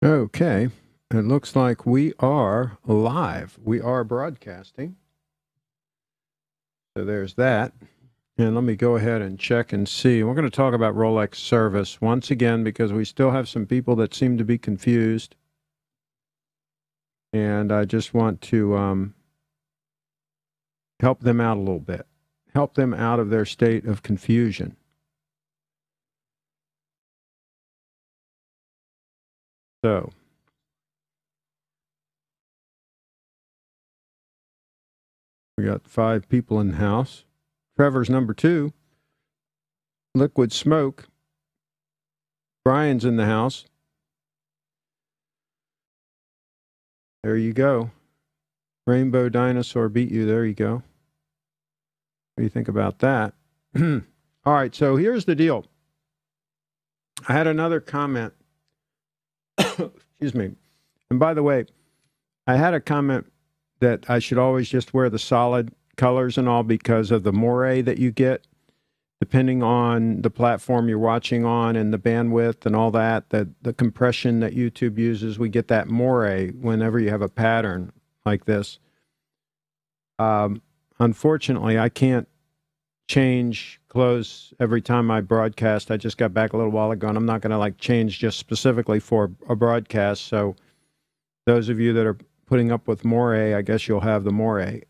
Okay, it looks like we are live. We are broadcasting. So there's that. And let me go ahead and check and see. We're going to talk about Rolex Service once again because we still have some people that seem to be confused. And I just want to help them out a little bit, help them out of their state of confusion. So we got 5 people in the house. Trevor's number 2. Liquid Smoke. Brian's in the house. There you go. Rainbow Dinosaur beat you. There you go. What do you think about that? All right, so here's the deal. I had another comment. Excuse me. And by the way, I had a comment that I should always just wear the solid colors and all because of the moire that you get, depending on the platform you're watching on and the bandwidth and all that, the compression that YouTube uses, we get that moire whenever you have a pattern like this. Unfortunately, I can't change clothes every time I broadcast. I just got back a little while ago, and I'm not going to change just specifically for a broadcast. So those of you that are putting up with moire, I guess you'll have the moire.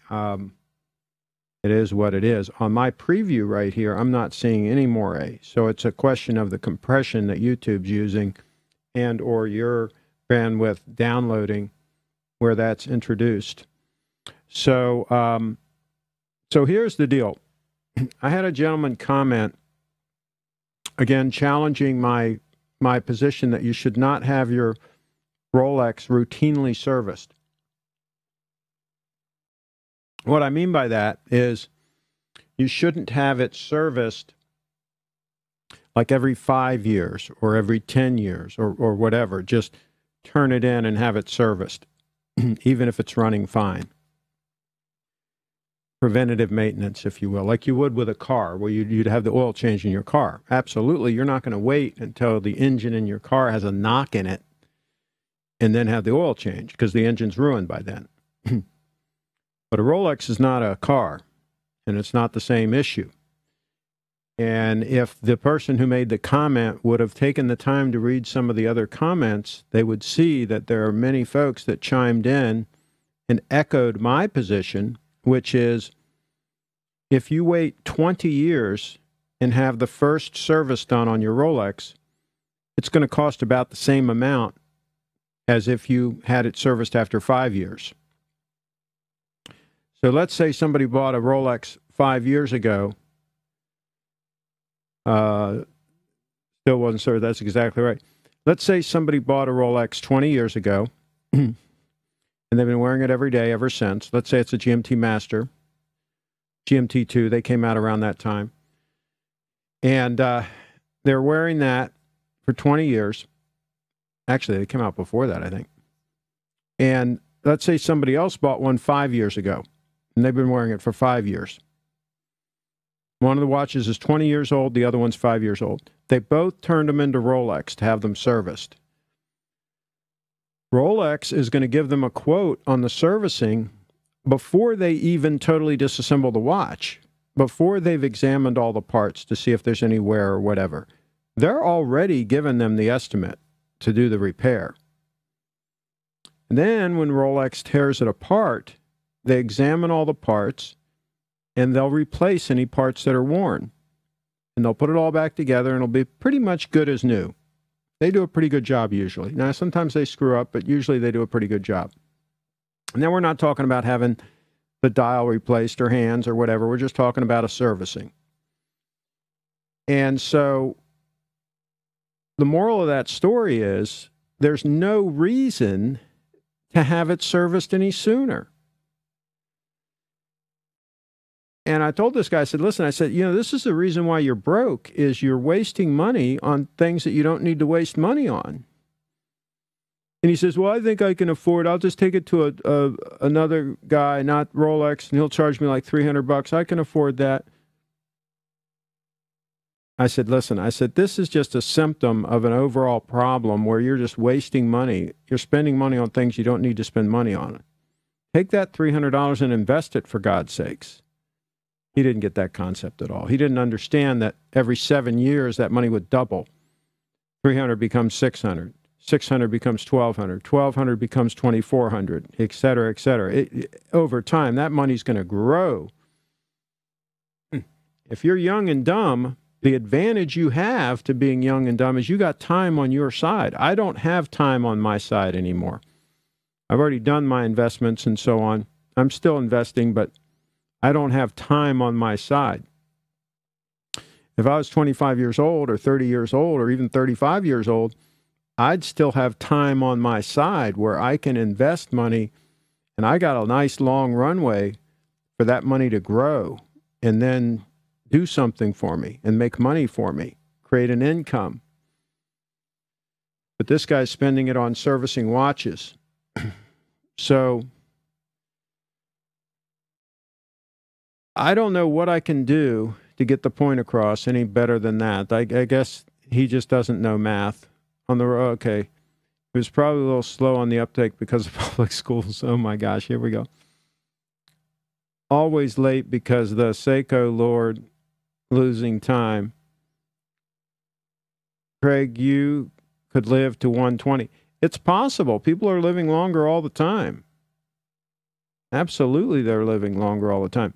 It is what it is. On my preview right here, I'm not seeing any moire. So it's a question of the compression that YouTube's using and or your bandwidth downloading where that's introduced. So, so here's the deal. I had a gentleman comment, again, challenging my position that you should not have your Rolex routinely serviced. What I mean by that is you shouldn't have it serviced like every 5 years or every 10 years or whatever. Just turn it in and have it serviced, even if it's running fine. Preventative maintenance, if you will, like you would with a car, where you'd have the oil change in your car. Absolutely, you're not going to wait until the engine in your car has a knock in it and then have the oil change because the engine's ruined by then. But a Rolex is not a car, and it's not the same issue. And if the person who made the comment would have taken the time to read some of the other comments, they would see that there are many folks that chimed in and echoed my position, which is if you wait 20 years and have the first service done on your Rolex, it's going to cost about the same amount as if you had it serviced after 5 years. So let's say somebody bought a Rolex 5 years ago. Still wasn't serviced. That's exactly right. Let's say somebody bought a Rolex 20 years ago, and they've been wearing it every day ever since. Let's say it's a GMT Master, GMT2. They came out around that time. And they're wearing that for 20 years. Actually, they came out before that, I think. And let's say somebody else bought one 5 years ago, and they've been wearing it for 5 years. One of the watches is 20 years old. The other one's 5 years old. They both turned them into Rolex to have them serviced. Rolex is going to give them a quote on the servicing before they even totally disassemble the watch, before they've examined all the parts to see if there's any wear or whatever. They're already giving them the estimate to do the repair. And then when Rolex tears it apart, they examine all the parts, and they'll replace any parts that are worn. And they'll put it all back together, and it'll be pretty much good as new. They do a pretty good job usually. Now, sometimes they screw up, but usually they do a pretty good job. And then we're not talking about having the dial replaced or hands or whatever. We're just talking about a servicing. And so the moral of that story is there's no reason to have it serviced any sooner. And I told this guy, I said, listen, I said, this is the reason why you're broke, is you're wasting money on things that you don't need to waste money on. And he says, well, I think I can afford, I'll just take it to another guy, not Rolex, and he'll charge me like $300. I can afford that. I said, listen, I said, this is just a symptom of an overall problem where you're just wasting money. You're spending money on things you don't need to spend money on. Take that $300 and invest it, for God's sakes. He didn't get that concept at all. He didn't understand that every 7 years that money would double. 300 becomes 600. 600 becomes 1,200. 1,200 becomes 2,400, et cetera, et cetera. Over time, that money's going to grow. If you're young and dumb, the advantage you have to being young and dumb is you got time on your side. I don't have time on my side anymore. I've already done my investments and so on. I'm still investing, but I don't have time on my side. If I was 25 years old or 30 years old or even 35 years old, I'd still have time on my side where I can invest money, and I got a nice long runway for that money to grow and then do something for me and make money for me, create an income. But this guy's spending it on servicing watches. So I don't know what I can do to get the point across any better than that. I guess he just doesn't know math. On the road, okay. He was probably a little slow on the uptake because of public schools. Oh my gosh, here we go. Always late because the Seiko Lord losing time. Craig, you could live to 120. It's possible. People are living longer all the time. Absolutely, they're living longer all the time.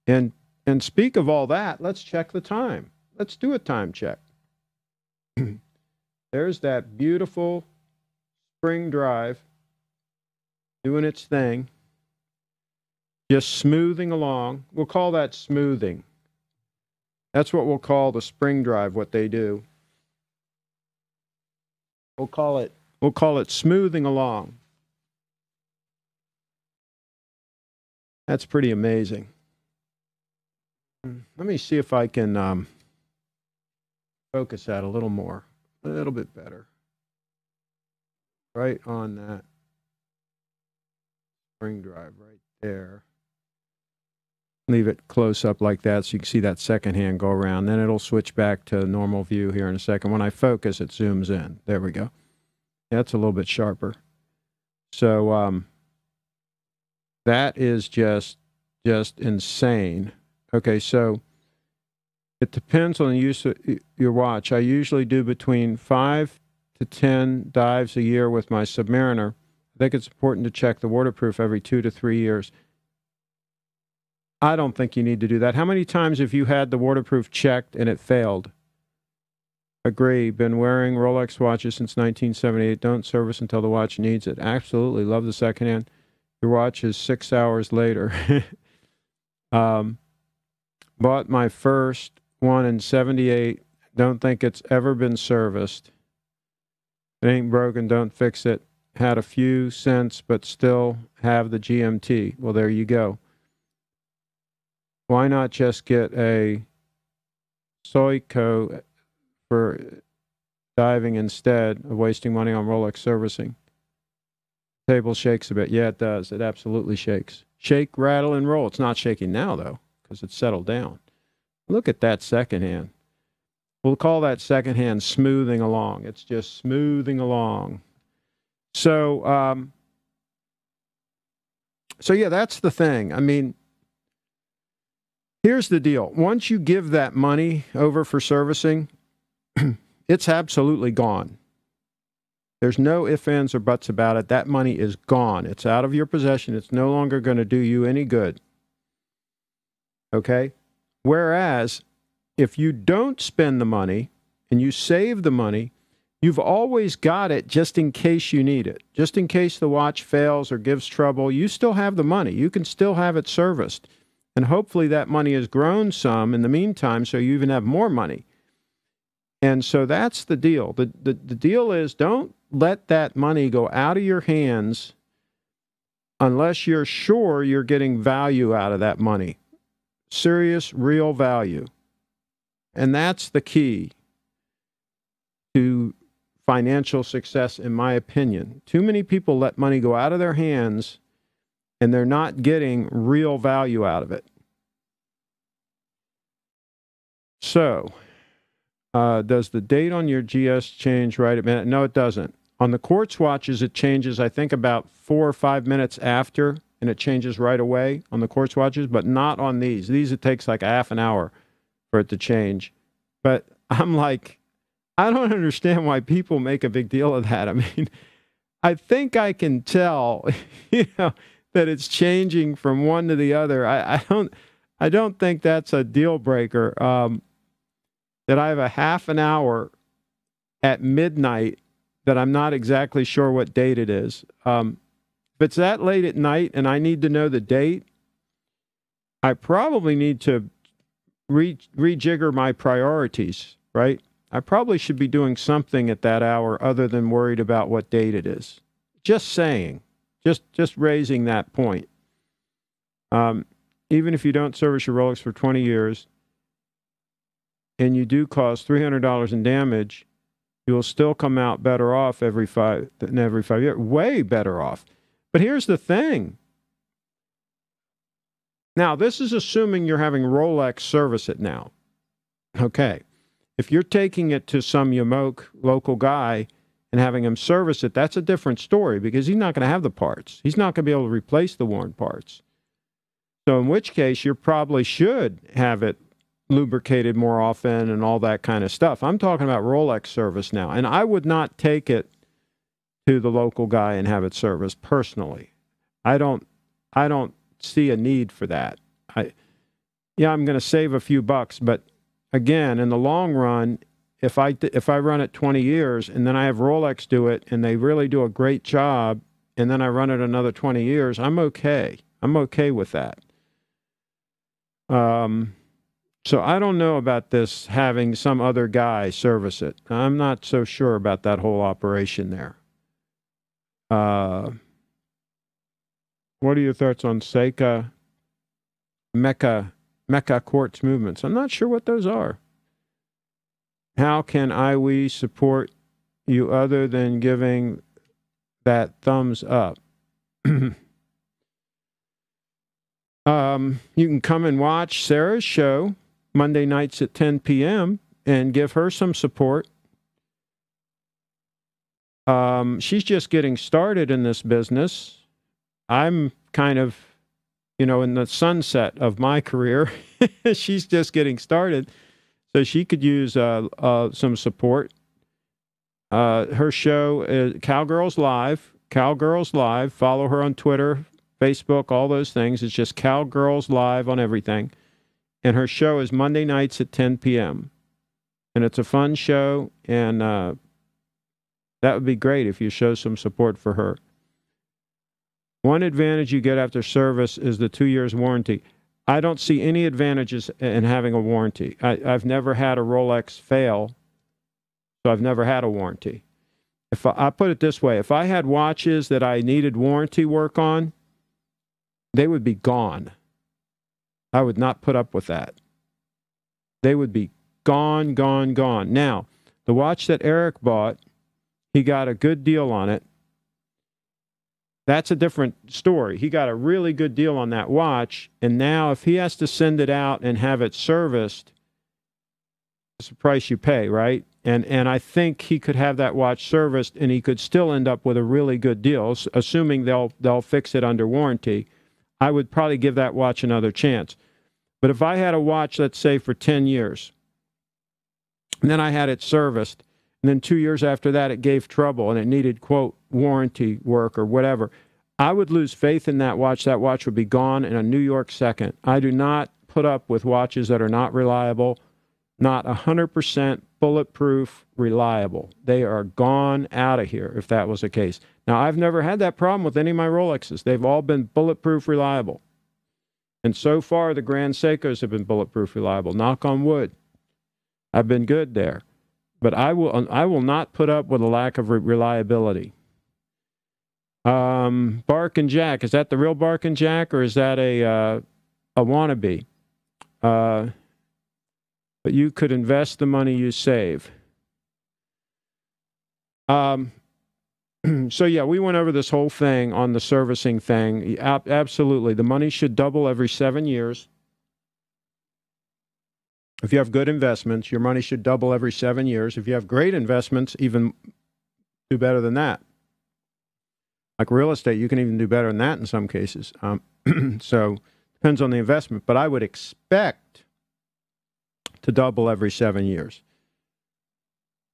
And speak of all that, let's check the time. Let's do a time check. There's that beautiful spring drive doing its thing, just smoothing along. We'll call that smoothing. That's what we'll call the spring drive, what they do. We'll call it smoothing along. That's pretty amazing. Let me see if I can focus that a little more, a little bit better. Right on that spring drive right there. Leave it close up like that so you can see that second hand go around. Then it'll switch back to normal view here in a second. When I focus, it zooms in. There we go. That's a little bit sharper. So that is just insane. Okay, so it depends on the use of your watch. I usually do between 5 to 10 dives a year with my Submariner. I think it's important to check the waterproof every 2 to 3 years. I don't think you need to do that. How many times have you had the waterproof checked and it failed? Agree. Been wearing Rolex watches since 1978. Don't service until the watch needs it. Absolutely. Love the secondhand. Your watch is 6 hours later. Bought my first one in 78. Don't think it's ever been serviced. It ain't broken. Don't fix it. Had a few cents, but still have the GMT. Well, there you go. Why not just get a Seiko for diving instead of wasting money on Rolex servicing? Table shakes a bit. Yeah, it does. It absolutely shakes. Shake, rattle, and roll. It's not shaking now, though, because it's settled down. Look at that secondhand. We'll call that secondhand smoothing along. It's just smoothing along. So, yeah, that's the thing. I mean, here's the deal. Once you give that money over for servicing, it's absolutely gone. There's no ifs, ands, or buts about it. That money is gone. It's out of your possession. It's no longer going to do you any good. Okay? Whereas, if you don't spend the money and you save the money, you've always got it just in case you need it. Just in case the watch fails or gives trouble, you still have the money. You can still have it serviced. And hopefully that money has grown some in the meantime, so you even have more money. And so that's the deal. The deal is, don't let that money go out of your hands unless you're sure you're getting value out of that money. Serious, real value. And that's the key to financial success, in my opinion. Too many people let money go out of their hands and they're not getting real value out of it. So, Does the date on your GS change right at minute? No, it doesn't. On the quartz watches, it changes, I think, about 4 or 5 minutes after, and it changes right away on the quartz watches, but not on these. These, it takes like a half an hour for it to change. But I'm like, I don't understand why people make a big deal of that. I mean, I think I can tell, that it's changing from one to the other. I don't think that's a deal breaker. That I have a half an hour at midnight that I'm not exactly sure what date it is. If it's that late at night and I need to know the date, I probably need to rejigger my priorities, right? I probably should be doing something at that hour other than worried about what date it is. Just saying, just raising that point. Even if you don't service your Rolex for 20 years and you do cause $300 in damage, you will still come out better off every 5 years. Way better off. But here's the thing. Now, this is assuming you're having Rolex service it now. Okay. If you're taking it to some Yamoke local guy and having him service it, that's a different story because he's not going to have the parts. He's not going to be able to replace the worn parts. So in which case, you probably should have it lubricated more often and all that kind of stuff. I'm talking about Rolex service now, and I would not take it to the local guy and have it serviced personally. I don't see a need for that. I'm going to save a few bucks, but again, in the long run, if I run it 20 years and then I have Rolex do it and they really do a great job, and then I run it another 20 years, I'm okay. I'm okay with that. So I don't know about this having some other guy service it. I'm not so sure about that whole operation there. What are your thoughts on Seika Mecca quartz movements? I'm not sure what those are. How can we support you other than giving that thumbs up? You can come and watch Sarah's show Monday nights at 10 p.m. and give her some support. She's just getting started in this business. I'm kind of, in the sunset of my career. She's just getting started. So she could use some support. Her show is Cowgirls Live. Cowgirls Live. Follow her on Twitter, Facebook, all those things. It's just Cowgirls Live on everything. And her show is Monday nights at 10 p.m. And it's a fun show, and that would be great if you show some support for her. One advantage you get after service is the 2 years warranty. I don't see any advantages in having a warranty. I've never had a Rolex fail, so I've never had a warranty. If I put it this way, if I had watches that I needed warranty work on, they would be gone. I would not put up with that. They would be gone, gone, gone. Now, the watch that Eric bought, he got a good deal on it. That's a different story. He got a really good deal on that watch, and now if he has to send it out and have it serviced, it's the price you pay, right? And I think he could have that watch serviced, and he could still end up with a really good deal, assuming they'll fix it under warranty. I would probably give that watch another chance. But if I had a watch, let's say, for 10 years, and then I had it serviced, and then 2 years after that it gave trouble and it needed, quote, warranty work or whatever, I would lose faith in that watch. That watch would be gone in a New York second. I do not put up with watches that are not reliable, not 100% bulletproof reliable. They are gone out of here if that was the case. Now, I've never had that problem with any of my Rolexes. They've all been bulletproof reliable. And so far, the Grand Seikos have been bulletproof reliable. Knock on wood. I've been good there. But I will not put up with a lack of reliability. Bark and Jack, is that the real Bark and Jack, or is that a wannabe? But you could invest the money you save. So yeah, we went over this whole thing on the servicing thing. Absolutely, the money should double every 7 years. If you have good investments, your money should double every 7 years. If you have great investments, even do better than that. Like real estate, you can even do better than that in some cases. So depends on the investment. But I would expect to double every 7 years.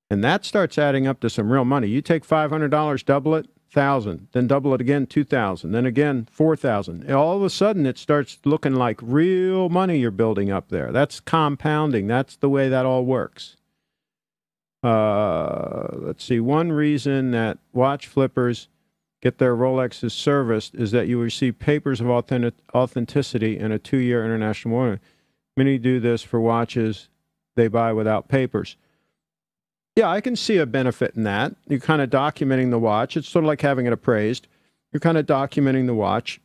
And that starts adding up to some real money. You take $500, double it, 1,000, then double it again, 2,000, then again, 4,000. All of a sudden, it starts looking like real money you're building up there. That's compounding. That's the way that all works. Let's see. One reason that watch flippers get their Rolexes serviced is that you receive papers of authenticity and a 2-year international warranty. Many do this for watches they buy without papers. Yeah, I can see a benefit in that. You're kind of documenting the watch. It's sort of like having it appraised. You're kind of documenting the watch.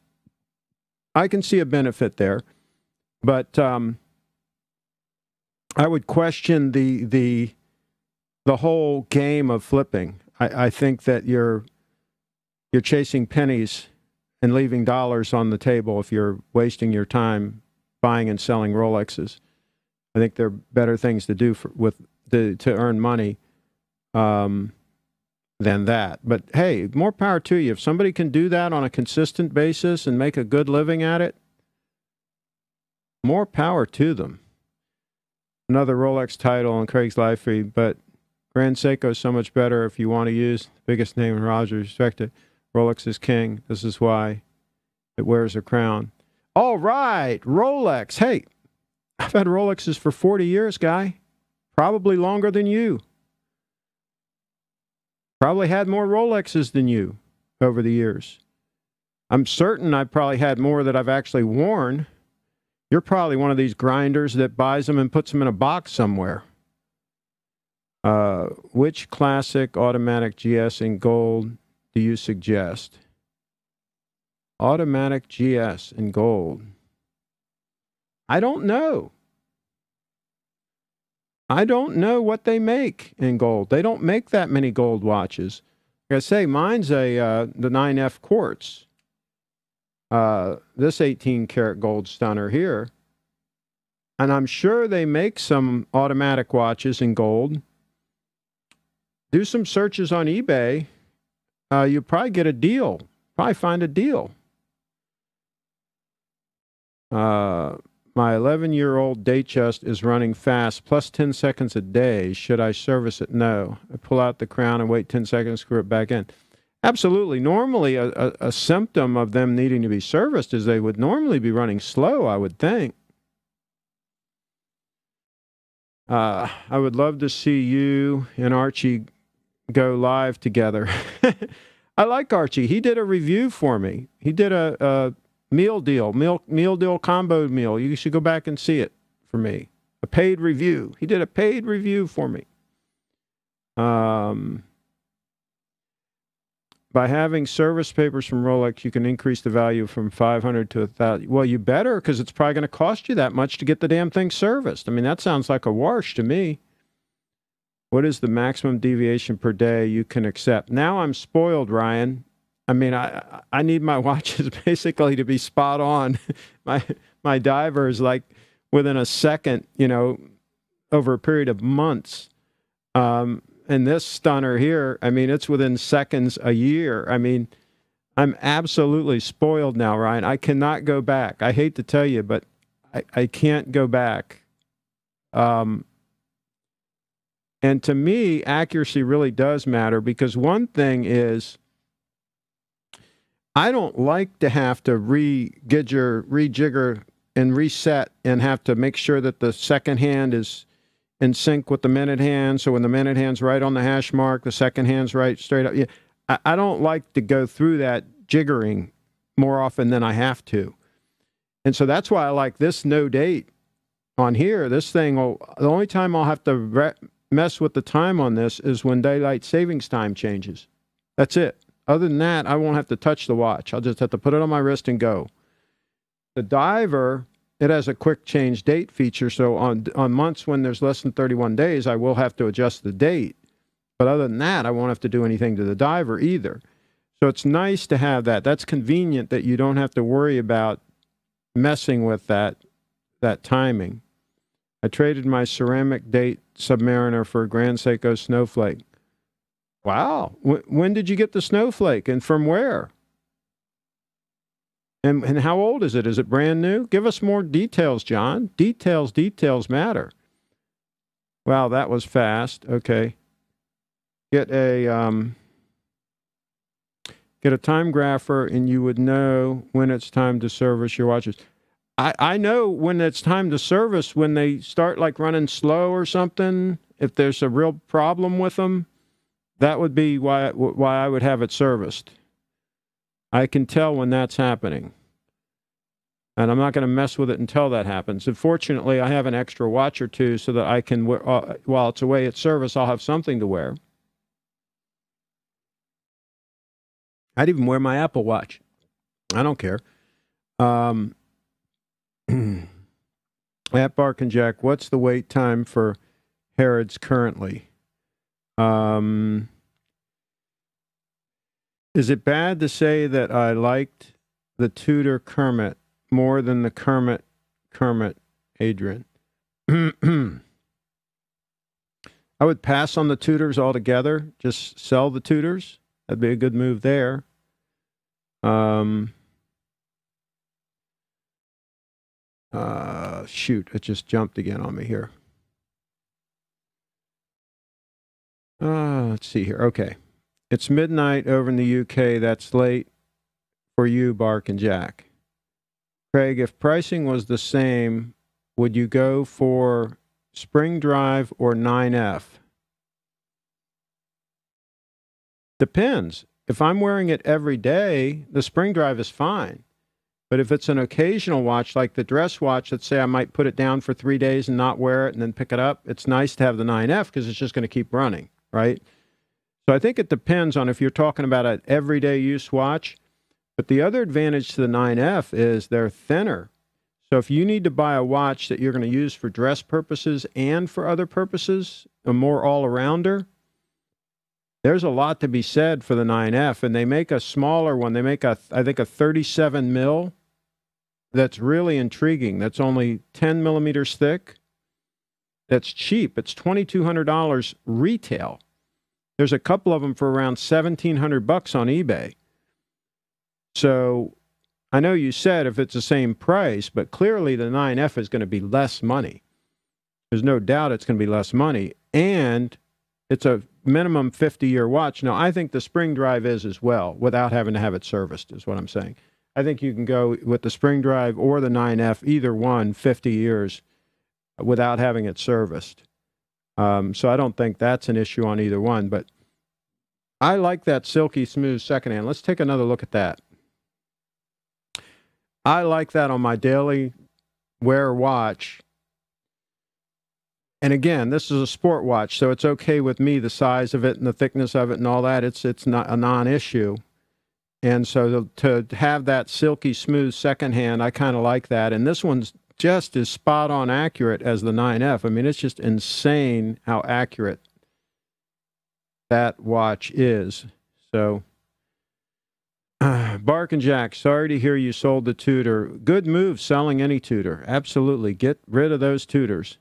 I can see a benefit there. But I would question the whole game of flipping. I think that you're chasing pennies and leaving dollars on the table if you're wasting your time buying and selling Rolexes. I think there are better things to do to earn money than that. But hey, more power to you. If somebody can do that on a consistent basis and make a good living at it, more power to them. Another Rolex title on Craig's live feed, but Grand Seiko is so much better if you want to use the biggest name in Roger, respect it. Rolex is king. This is why it wears a crown. All right, Rolex. Hey, I've had Rolexes for 40 years, guy. Probably longer than you. Probably had more Rolexes than you over the years. I'm certain I've probably had more that I've actually worn. You're probably one of these grinders that buys them and puts them in a box somewhere. Which classic automatic GS in gold do you suggest? Automatic GS in gold. I don't know. I don't know what they make in gold. They don't make that many gold watches. Like I say, mine's the 9F quartz. This 18-karat gold stunner here. And I'm sure they make some automatic watches in gold. Do some searches on eBay. You'll probably get a deal. Probably find a deal. My 11-year-old Datejust is running fast, plus 10 seconds a day. Should I service it? No. I pull out the crown and wait 10 seconds, screw it back in. Absolutely. Normally, a symptom of them needing to be serviced is they would normally be running slow, I would think. I would love to see you and Archie go live together. I like Archie. He did a review for me. He did a meal deal combo meal. You should go back and see it for me. A paid review. He did a paid review for me. By having service papers from Rolex, you can increase the value from $500 to $1,000. Well, you better, because it's probably going to cost you that much to get the damn thing serviced. I mean, that sounds like a wash to me. What is the maximum deviation per day you can accept? Now I'm spoiled, Ryan. I mean, I need my watches basically to be spot on. My diver is like within a second, you know, over a period of months. And this stunner here, I mean, it's within seconds a year. I mean, I'm absolutely spoiled now, Ryan. I cannot go back. I hate to tell you, but I can't go back. And to me, accuracy really does matter, because one thing is, I don't like to have to rejigger, and reset and have to make sure that the second hand is in sync with the minute hand. So when the minute hand's right on the hash mark, the second hand's right straight up. Yeah, I don't like to go through that jiggering more often than I have to. And so that's why I like this no date on here. This thing, the only time I'll have to mess with the time on this is when daylight savings time changes. That's it. Other than that, I won't have to touch the watch. I'll just have to put it on my wrist and go. The diver, it has a quick change date feature, so on months when there's less than 31 days, I will have to adjust the date. But other than that, I won't have to do anything to the diver either. So it's nice to have that. That's convenient that you don't have to worry about messing with that timing. I traded my ceramic date Submariner for a Grand Seiko Snowflake. Wow. When did you get the Snowflake and from where? And how old is it? Is it brand new? Give us more details, John. Details matter. Wow, that was fast. Okay. Get a time grapher and you would know when it's time to service your watches. I know when it's time to service when they start like running slow or something. If there's a real problem with them, that would be why I would have it serviced. I can tell when that's happening. And I'm not going to mess with it until that happens. And fortunately, I have an extra watch or two so that I can, while it's away at service, I'll have something to wear. I'd even wear my Apple Watch. I don't care. At Bark and Jack, what's the wait time for Harrods currently? Is it bad to say that I liked the Tudor Kermit more than the Kermit, Adrian? I would pass on the Tudors altogether. Just sell the Tudors. That'd be a good move there. Shoot, it just jumped again on me here. Let's see here. Okay. It's midnight over in the UK. That's late for you, Bark and Jack. Craig, if pricing was the same, would you go for Spring Drive or 9F? Depends. If I'm wearing it every day, the Spring Drive is fine. But if it's an occasional watch, like the dress watch, let's say I might put it down for 3 days and not wear it and then pick it up, it's nice to have the 9F because it's just going to keep running, right? So I think it depends on if you're talking about an everyday use watch. But the other advantage to the 9F is they're thinner. So if you need to buy a watch that you're going to use for dress purposes and for other purposes, a more all-arounder, there's a lot to be said for the 9F. And they make a smaller one. They make, I think, a 37 mil. That's really intriguing. That's only 10 millimeters thick. That's cheap. It's $2,200 retail. There's a couple of them for around $1,700 on eBay. So I know you said if it's the same price, but clearly the 9F is going to be less money. There's no doubt it's going to be less money. And it's a minimum 50-year watch. Now, I think the Spring Drive is as well, without having to have it serviced, is what I'm saying. I think you can go with the Spring Drive or the 9F, either one, 50 years, without having it serviced. So I don't think that's an issue on either one. But I like that silky smooth secondhand. Let's take another look at that. I like that on my daily wear watch. And again, this is a sport watch, so it's okay with me, the size of it and the thickness of it and all that. It's not a non-issue. And so to have that silky smooth secondhand, I kind of like that. And this one's just as spot on accurate as the 9F. I mean, it's just insane how accurate that watch is. So, Bark and Jack, sorry to hear you sold the Tudor. Good move selling any Tudor. Absolutely. Get rid of those Tudors.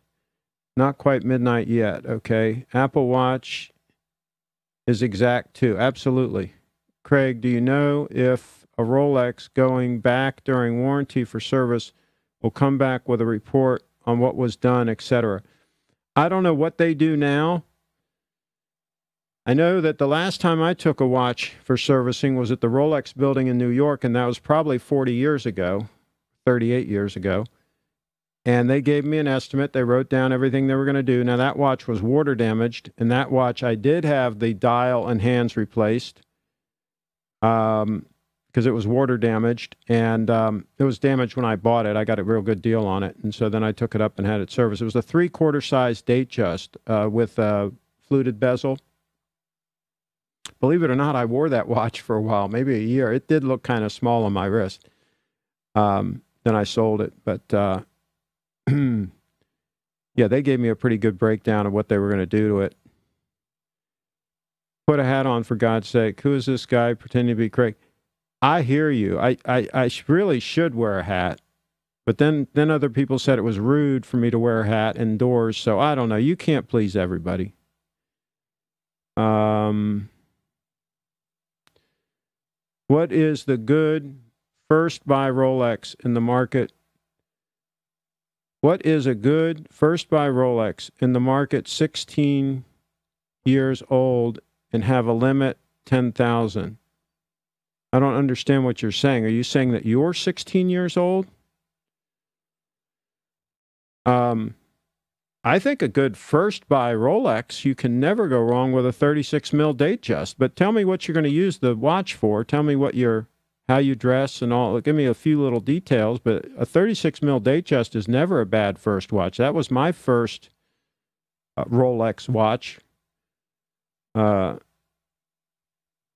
Not quite midnight yet, okay? Apple Watch is exact too. Absolutely. Craig, do you know if a Rolex going back during warranty for service will come back with a report on what was done, etc.? I don't know what they do now. I know that the last time I took a watch for servicing was at the Rolex building in New York, and that was probably 40 years ago, 38 years ago. And they gave me an estimate. They wrote down everything they were going to do. Now, that watch was water damaged, and that watch, I did have the dial and hands replaced because it was water damaged, and it was damaged when I bought it. I got a real good deal on it, and so then I took it up and had it serviced. It was a 3/4 size Datejust with a fluted bezel. Believe it or not, I wore that watch for a while, maybe a year. It did look kind of small on my wrist. Then I sold it, but yeah, they gave me a pretty good breakdown of what they were going to do to it. Put a hat on, for God's sake. Who is this guy pretending to be Craig? I hear you. I really should wear a hat. But then other people said it was rude for me to wear a hat indoors. So I don't know. You can't please everybody. What is the good first buy Rolex in the market? What is a good first buy Rolex in the market 16 years old and have a limit 10,000? I don't understand what you're saying. Are you saying that you're 16 years old? I think a good first buy Rolex, you can never go wrong with a 36 mil Datejust. But tell me what you're going to use the watch for. Tell me what how you dress and all. Give me a few little details. But a 36 mil Datejust is never a bad first watch. That was my first Rolex watch. When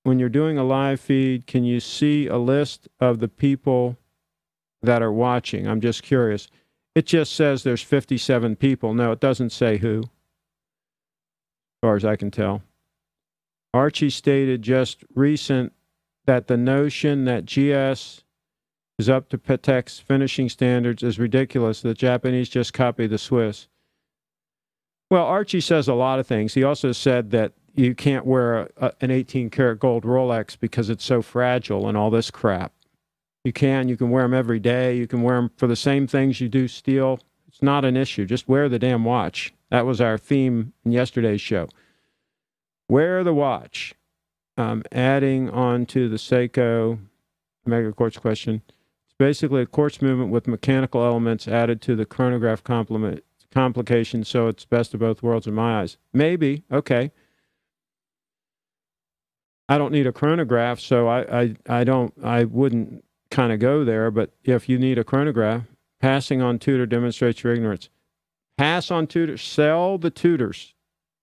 you're doing a live feed, can you see a list of the people that are watching? I'm just curious. It just says there's 57 people. No, it doesn't say who, as far as I can tell. Archie stated just recent that the notion that GS is up to Patek's finishing standards is ridiculous. The Japanese just copy the Swiss. Well, Archie says a lot of things. He also said that you can't wear an 18-karat gold Rolex because it's so fragile and all this crap. You can wear them every day. You can wear them for the same things you do steel. It's not an issue. Just wear the damn watch. That was our theme in yesterday's show. Wear the watch. Adding on to the Seiko Mega Quartz question. It's basically a quartz movement with mechanical elements added to the chronograph complication, so it's best of both worlds in my eyes. Maybe. Okay. I don't need a chronograph, so I wouldn't kind of go there, but if you need a chronograph, passing on tutor demonstrates your ignorance. Pass on tutors. Sell the tutors.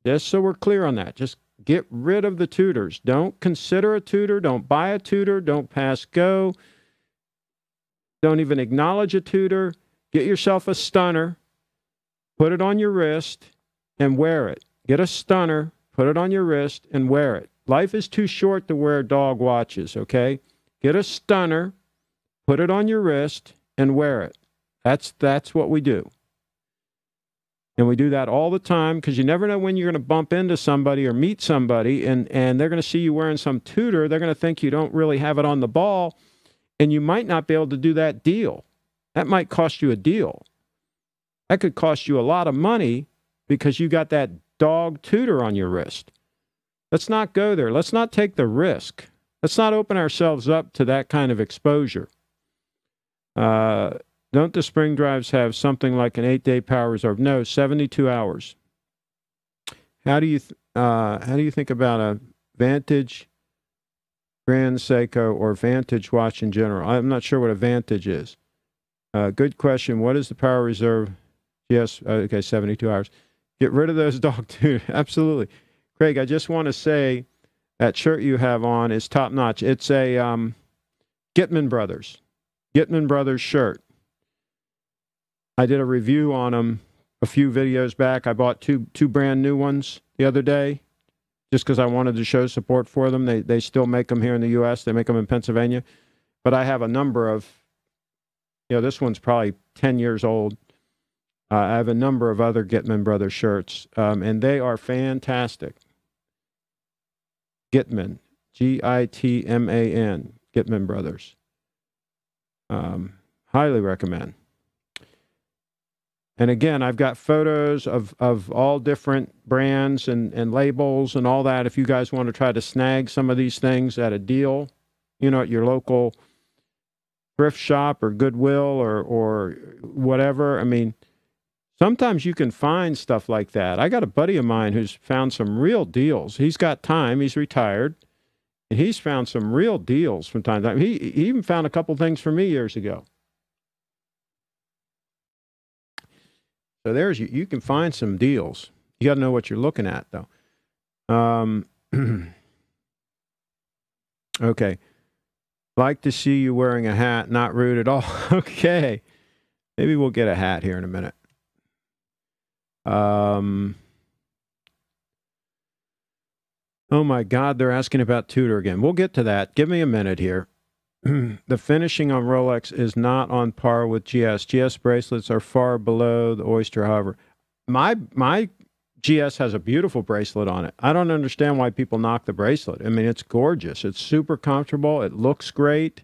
Just so we're clear on that. Just get rid of the tutors. Don't consider a tutor. Don't buy a tutor. Don't pass go. Don't even acknowledge a tutor. Get yourself a stunner. Put it on your wrist and wear it. Get a stunner. Put it on your wrist and wear it. Life is too short to wear dog watches, okay? Get a stunner. Put it on your wrist and wear it. That's what we do. And we do that all the time because you never know when you're going to bump into somebody or meet somebody and they're going to see you wearing some tutor. They're going to think you don't really have it on the ball and you might not be able to do that deal. That might cost you a deal. That could cost you a lot of money because you got that dog tutor on your wrist. Let's not go there. Let's not take the risk. Let's not open ourselves up to that kind of exposure. Don't the spring drives have something like an 8-day power reserve? No, 72 hours. How do you think about a Vantage Grand Seiko or Vantage watch in general? I'm not sure what a Vantage is. Good question. What is the power reserve? Yes, okay, 72 hours. Get rid of those dog tutors. Absolutely. Craig, I just want to say that shirt you have on is top notch. It's a Gitman Brothers shirt. I did a review on them a few videos back. I bought two brand new ones the other day just because I wanted to show support for them. They still make them here in the U.S. They make them in Pennsylvania. But I have a number of, this one's probably 10 years old. I have a number of other Gitman Brothers shirts, and they are fantastic. Gitman, Gitman, Gitman Brothers. Highly recommend. And again, I've got photos of all different brands and labels and all that. If you guys want to try to snag some of these things at a deal, at your local thrift shop or Goodwill or whatever. I mean, sometimes you can find stuff like that. I got a buddy of mine who's found some real deals. He's got time. He's retired. And he's found some real deals from time to time. He even found a couple things for me years ago. So there's you can find some deals. You got to know what you're looking at, though. Okay. Like to see you wearing a hat. Not rude at all. Okay. Maybe we'll get a hat here in a minute. Oh my God, they're asking about tutor again. We'll get to that. Give me a minute here. the finishing on Rolex is not on par with GS. GS bracelets are far below the Oyster, however. My GS has a beautiful bracelet on it. I don't understand why people knock the bracelet. I mean, it's gorgeous. It's super comfortable. It looks great.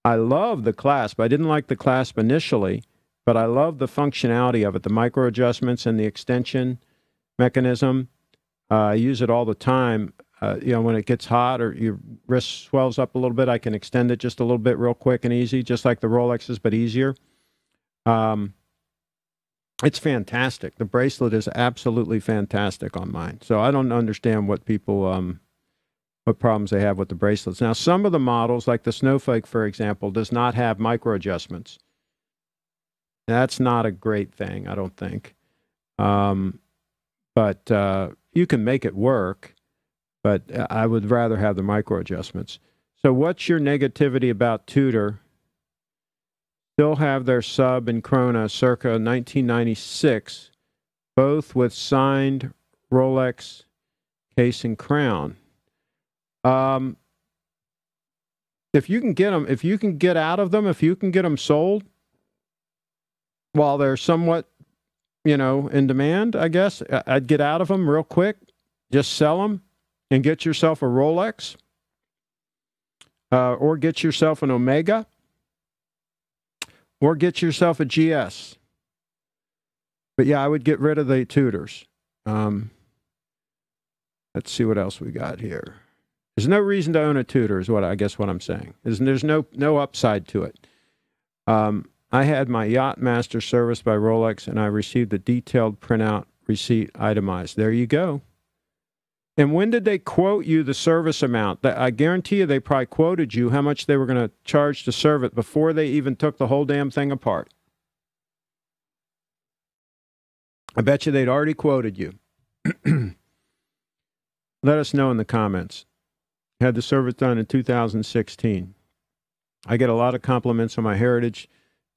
I love the clasp. I didn't like the clasp initially, but I love the functionality of it, the micro adjustments and the extension mechanism. I use it all the time. When it gets hot or your wrist swells up a little bit, I can extend it just a little bit real quick and easy, just like the Rolexes, but easier. It's fantastic. The bracelet is absolutely fantastic on mine. So I don't understand what people, what problems they have with the bracelets. Now, some of the models, like the Snowflake, for example, does not have micro adjustments. That's not a great thing, I don't think. But you can make it work. But I would rather have the micro adjustments. So what's your negativity about Tudor? Still have their sub and Krona circa 1996, both with signed Rolex case and crown. If you can get them, if you can get out of them, if you can get them sold while they're somewhat, in demand, I guess, I'd get out of them real quick, just sell them. And get yourself a Rolex, or get yourself an Omega, or get yourself a GS. But yeah, I would get rid of the Tudors. Let's see what else we got here. There's no reason to own a Tudor, is what I'm saying. There's no upside to it. I had my Yacht Master serviced by Rolex, and I received a detailed printout receipt itemized. There you go. And when did they quote you the service amount? I guarantee you they probably quoted you how much they were going to charge to serve it before they even took the whole damn thing apart. I bet you they'd already quoted you. Let us know in the comments. Had the service done in 2016. I get a lot of compliments on my Heritage,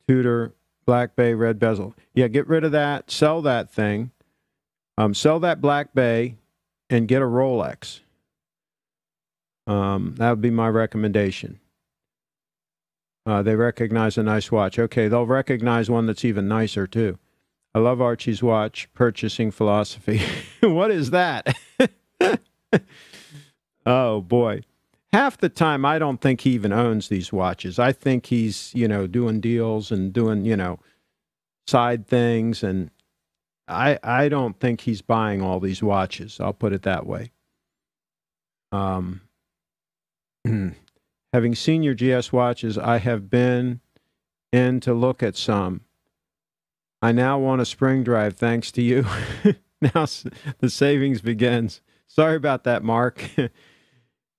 Tudor, Black Bay, red bezel. Yeah, get rid of that. Sell that thing. Sell that Black Bay. And get a Rolex. That would be my recommendation. They recognize a nice watch. Okay, they'll recognize one that's even nicer, too. I love Archie's watch purchasing philosophy. What is that? Oh, boy. Half the time, I don't think he even owns these watches. I think he's, doing deals and doing, side things, and I don't think he's buying all these watches. I'll put it that way. Having seen your GS watches, I have been in to look at some. I now want a spring drive thanks to you. Now the savings begins. Sorry about that, Mark.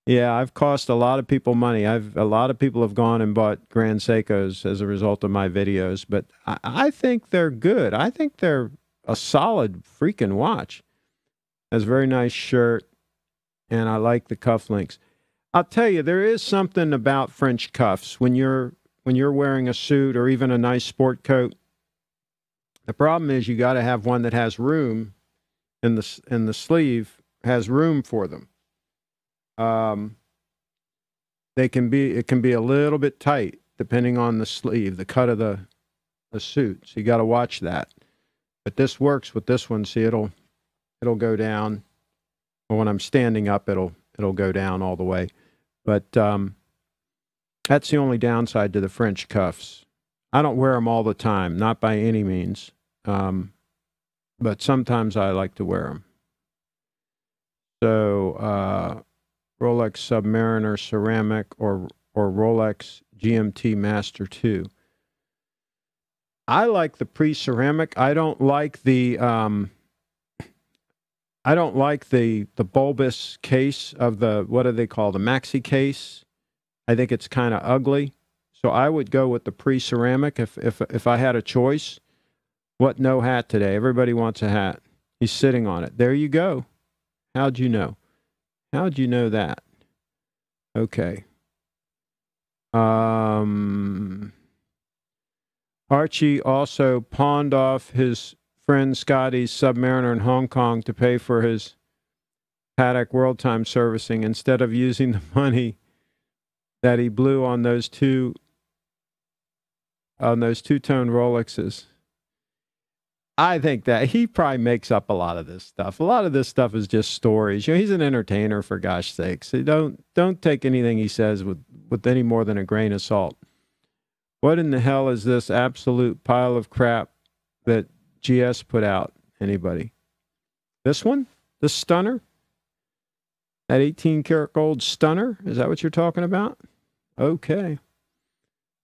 Yeah, I've cost a lot of people money. A lot of people have gone and bought Grand Seikos as a result of my videos, but I think they're good. I think they're a solid freaking watch. Has a very nice shirt, and I like the cufflinks. I'll tell you, there is something about French cuffs when you're wearing a suit or even a nice sport coat. The problem is you got to have one that has room in the sleeve, has room for them. It can be a little bit tight depending on the sleeve, the cut of the suit. So you got to watch that. But this works with this one. See, it'll go down. Or when I'm standing up, it'll go down all the way. But that's the only downside to the French cuffs. I don't wear them all the time, not by any means. But sometimes I like to wear them. So Rolex Submariner Ceramic or Rolex GMT Master 2. I like the pre-ceramic. I don't like the bulbous case of the, what do they call, the maxi case. I think it's kind of ugly. So I would go with the pre-ceramic if I had a choice. What no hat today? Everybody wants a hat. He's sitting on it. There you go. How'd you know? How'd you know that? Okay. Archie also pawned off his friend Scotty's Submariner in Hong Kong to pay for his Paddock World Time servicing instead of using the money that he blew on those two-tone Rolexes. I think that he probably makes up a lot of this stuff. A lot of this stuff is just stories. You know, he's an entertainer, for gosh sakes. So don't take anything he says with any more than a grain of salt. What in the hell is this absolute pile of crap that GS put out? Anybody? This one? This stunner? That 18-karat gold stunner? Is that what you're talking about? Okay.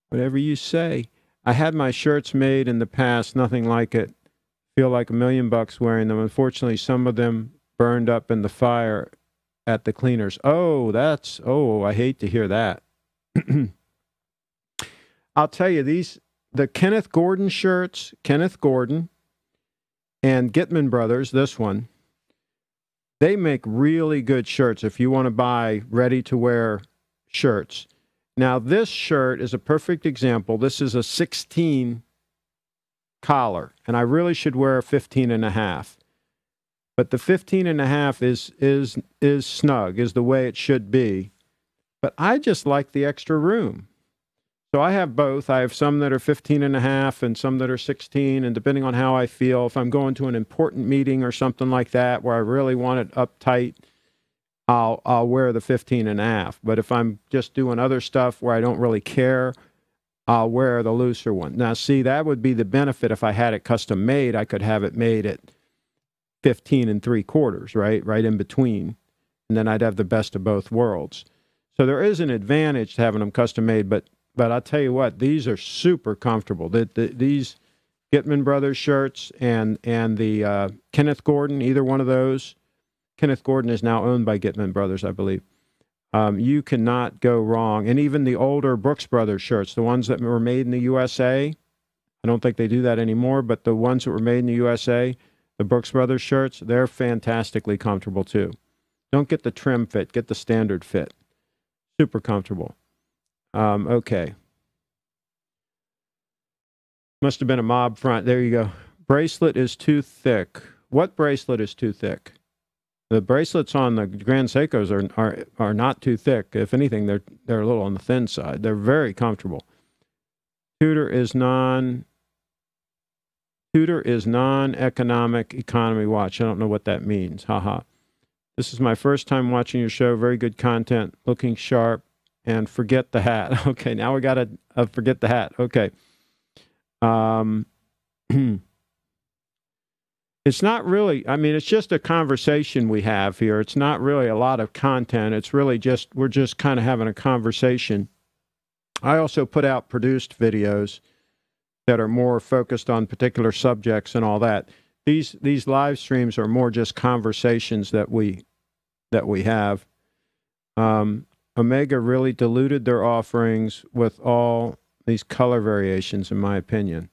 Whatever you say. I had my shirts made in the past, nothing like it. Feel like $1 million wearing them. Unfortunately, some of them burned up in the fire at the cleaners. I hate to hear that. I'll tell you, the Kenneth Gordon shirts, Kenneth Gordon and Gitman Brothers, this one, they make really good shirts if you want to buy ready-to-wear shirts. Now, this shirt is a perfect example. This is a 16 collar, and I really should wear a 15.5. But the 15.5 is snug, is the way it should be. But I just like the extra room. So I have both. I have some that are 15.5 and some that are 16, and depending on how I feel, if I'm going to an important meeting or something like that where I really want it uptight, I'll wear the 15.5. But if I'm just doing other stuff where I don't really care, I'll wear the looser one. Now, see, that would be the benefit if I had it custom made. I could have it made at 15 3/4, right? Right in between. And then I'd have the best of both worlds. So there is an advantage to having them custom made, but I'll tell you what, these are super comfortable. These Gitman Brothers shirts and the Kenneth Gordon, either one of those. Kenneth Gordon is now owned by Gitman Brothers, I believe. You cannot go wrong. And even the older Brooks Brothers shirts, the ones that were made in the USA, I don't think they do that anymore, but the ones that were made in the USA, the Brooks Brothers shirts, they're fantastically comfortable too. Don't get the trim fit, get the standard fit. Super comfortable. Okay. Must have been a mob front. There you go. Bracelet is too thick. What bracelet is too thick? The bracelets on the Grand Seikos are not too thick. If anything, they're a little on the thin side. They're very comfortable. Tudor is non-economic economy watch. I don't know what that means. Haha. This is my first time watching your show. Very good content. Looking sharp. And forget the hat. Okay, now we got to forget the hat. Okay. It's not really, I mean, it's just a conversation we have here. It's not really a lot of content. It's really just, we're just kind of having a conversation. I also put out produced videos that are more focused on particular subjects and all that. These live streams are more just conversations that we have. Omega really diluted their offerings with all these color variations, in my opinion.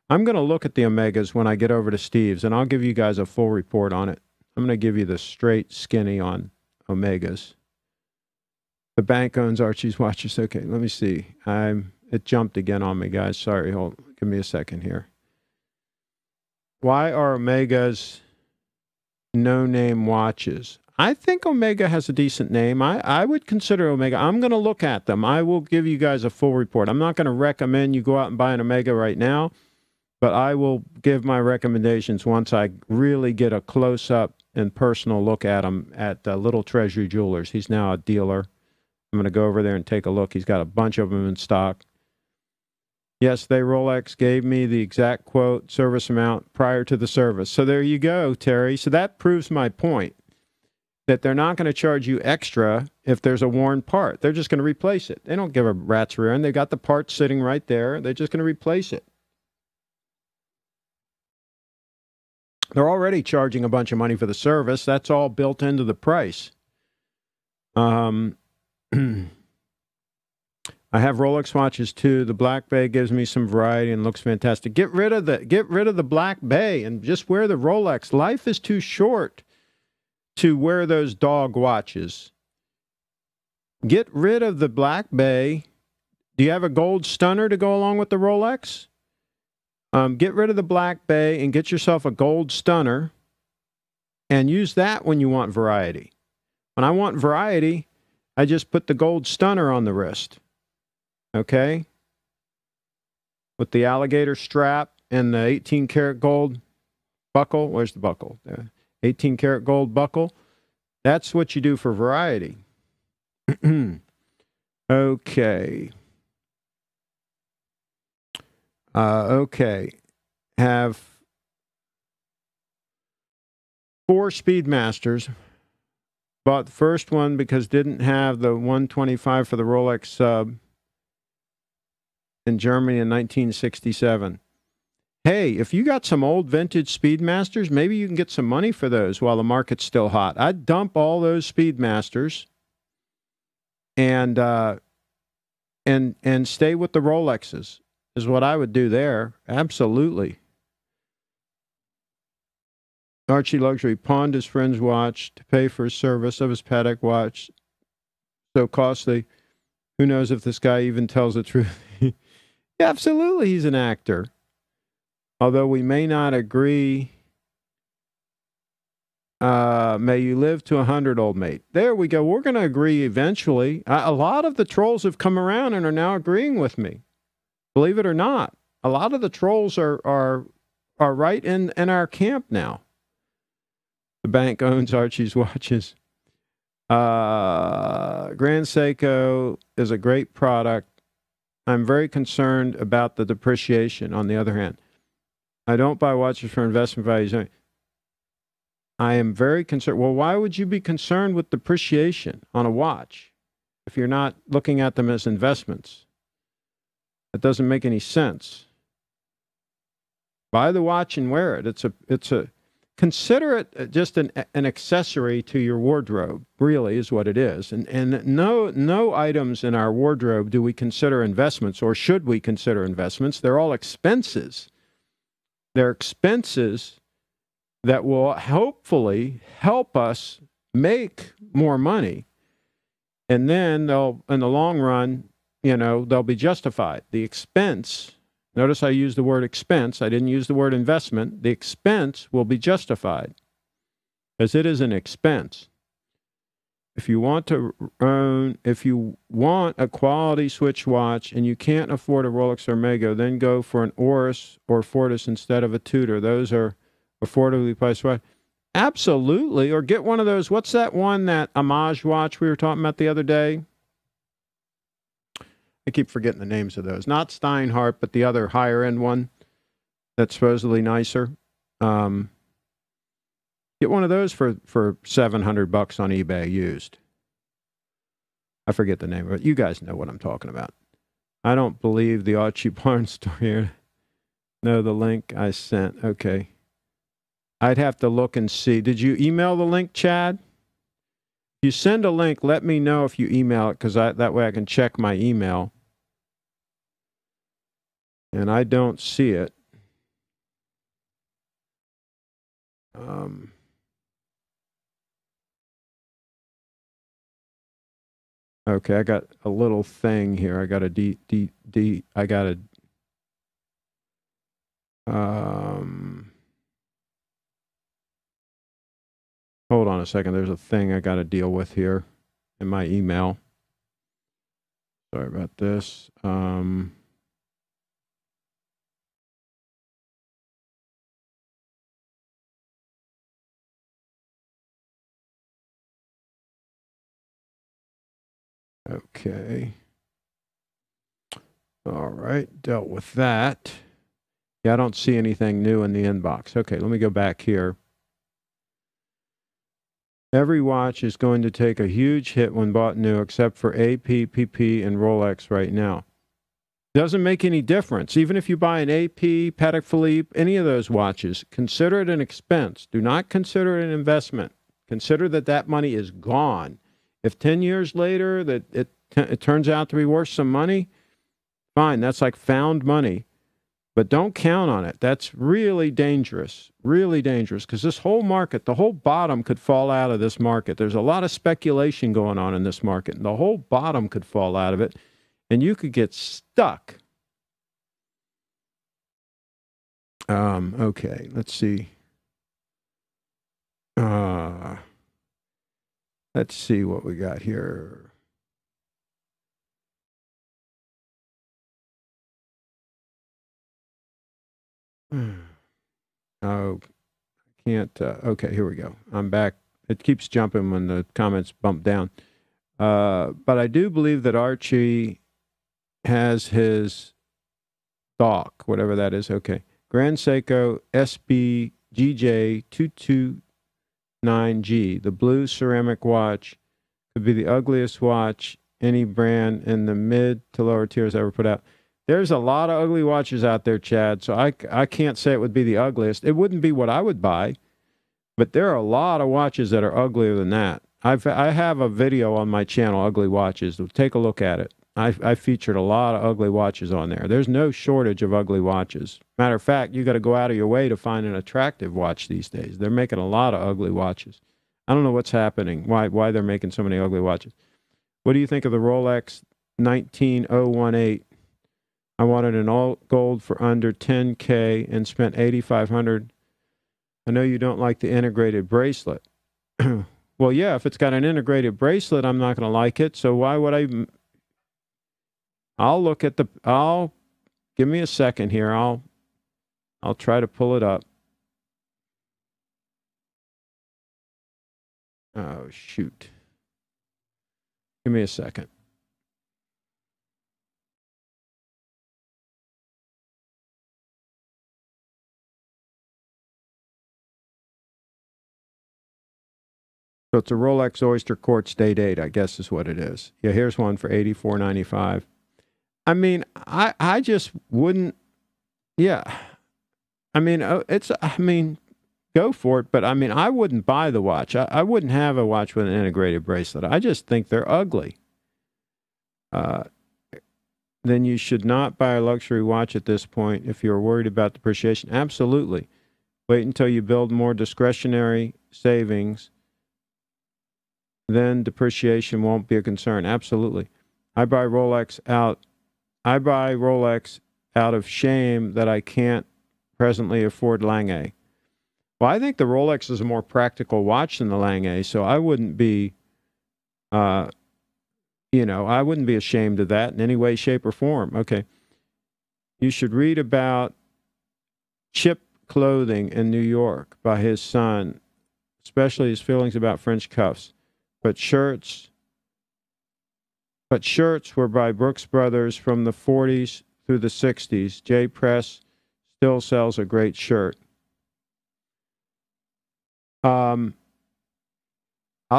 I'm going to look at the Omegas when I get over to Steve's, and I'll give you guys a full report on it. I'm going to give you the straight skinny on Omegas. The bank owns Archie's watches. Okay, let me see. It jumped again on me, guys. Sorry, give me a second here. Why are Omegas no-name watches? I think Omega has a decent name. I would consider Omega. I'm going to look at them. I will give you guys a full report. I'm not going to recommend you go out and buy an Omega right now, but I will give my recommendations once I really get a close-up and personal look at them at Little Treasury Jewelers. He's now a dealer. I'm going to go over there and take a look. He's got a bunch of them in stock. Yes, Rolex gave me the exact quote, service amount prior to the service. So there you go, Terry. So that proves my point, that they're not going to charge you extra if there's a worn part. They're just going to replace it. They don't give a rat's rear end. They've got the part sitting right there. They're just going to replace it. They're already charging a bunch of money for the service. That's all built into the price. I have Rolex watches too. The Black Bay gives me some variety and looks fantastic. Get rid of the Black Bay and just wear the Rolex. Life is too short to wear those dog watches. Get rid of the Black Bay. Do you have a gold stunner to go along with the Rolex? Get rid of the Black Bay and get yourself a gold stunner and use that when you want variety. When I want variety, I just put the gold stunner on the wrist. Okay? With the alligator strap and the 18 karat gold buckle. Where's the buckle? 18 karat gold buckle. That's what you do for variety. Okay. Okay. Have 4 Speedmasters. Bought the first one because didn't have the 125 for the Rolex sub in Germany in 1967. Hey, if you got some old vintage Speedmasters, maybe you can get some money for those while the market's still hot. I'd dump all those Speedmasters and stay with the Rolexes is what I would do there. Absolutely. Archie Luxury pawned his friend's watch to pay for his service of his Patek watch. So costly. Who knows if this guy even tells the truth? Yeah, absolutely, he's an actor. Although we may not agree. May you live to 100, old mate. There we go. We're going to agree eventually. A lot of the trolls have come around and are now agreeing with me. Believe it or not. A lot of the trolls are right in our camp now. The bank owns Archie's watches. Grand Seiko is a great product. I'm very concerned about the depreciation, on the other hand. I don't buy watches for investment values. I am very concerned. Well, why would you be concerned with depreciation on a watch if you're not looking at them as investments? That doesn't make any sense. Buy the watch and wear it. Consider it just an accessory to your wardrobe, really is what it is. And no items in our wardrobe do we consider investments, or should we consider investments. They're all expenses. They're expenses that will hopefully help us make more money. And then they'll, in the long run, they'll be justified. The expense, notice I used the word expense. I didn't use the word investment. The expense will be justified because it is an expense. If you want a quality Switch watch and you can't afford a Rolex or Omega, then go for an Oris or Fortis instead of a Tudor. Those are affordably priced. Absolutely. Or get one of those. What's that one, that Homage watch we were talking about the other day? I keep forgetting the names of those. Not Steinhardt, but the other higher end one that's supposedly nicer. Get one of those for $700 on eBay used. I forget the name of it. You guys know what I'm talking about. I don't believe the Archie Barnes story here. No, the link I sent. Okay. I'd have to look and see. Did you email the link, Chad? If you send a link, let me know if you email it, because that way I can check my email. And I don't see it. Okay, I got a little thing here. I got a hold on a second. There's a thing I got to deal with here in my email. Sorry about this. Okay. All right. Dealt with that. Yeah, I don't see anything new in the inbox. Okay, let me go back here. Every watch is going to take a huge hit when bought new, except for AP, PP, and Rolex right now. Doesn't make any difference. Even if you buy an AP, Patek Philippe, any of those watches, consider it an expense. Do not consider it an investment. Consider that money is gone. If 10 years later that it turns out to be worth some money, fine, that's like found money. But don't count on it. That's really dangerous, because this whole market, the whole bottom could fall out of this market. There's a lot of speculation going on in this market, and the whole bottom could fall out of it, and you could get stuck. Okay, let's see. Let's see what we got here. Oh, can't. Okay, here we go. I'm back. It keeps jumping when the comments bump down. But I do believe that Archie has his dock, whatever that is. Okay. Grand Seiko SB GJ229G, the blue ceramic watch, could be the ugliest watch any brand in the mid to lower tiers ever put out. There's a lot of ugly watches out there, Chad, so I can't say it would be the ugliest. It wouldn't be what I would buy, but there are a lot of watches that are uglier than that. I have a video on my channel, Ugly Watches. Take a look at it. I featured a lot of ugly watches on there. There's no shortage of ugly watches. Matter of fact, you got to go out of your way to find an attractive watch these days. They're making a lot of ugly watches. I don't know what's happening, why they're making so many ugly watches. What do you think of the Rolex 19018? I wanted an all gold for under $10K and spent $8,500. I know you don't like the integrated bracelet. Well, yeah, if it's got an integrated bracelet, I'm not going to like it. So why would I? I'll look at give me a second here. I'll try to pull it up. Oh, shoot. Give me a second. So it's a Rolex Oyster Quartz Date 8, I guess is what it is. Yeah, here's one for $84.95. I mean, I just wouldn't. Yeah, I mean, go for it. But I mean, I wouldn't buy the watch. I wouldn't have a watch with an integrated bracelet. I just think they're ugly. Then you should not buy a luxury watch at this point if you're worried about depreciation. Absolutely. Wait until you build more discretionary savings. Then depreciation won't be a concern. Absolutely. I buy Rolex out of shame that I can't presently afford Lange. Well, I think the Rolex is a more practical watch than the Lange, so I wouldn't be, I wouldn't be ashamed of that in any way, shape, or form. Okay. You should read about Chip clothing in New York by his son, especially his feelings about French cuffs. But shirts were by Brooks Brothers from the 40s through the 60s. J. Press still sells a great shirt. I'll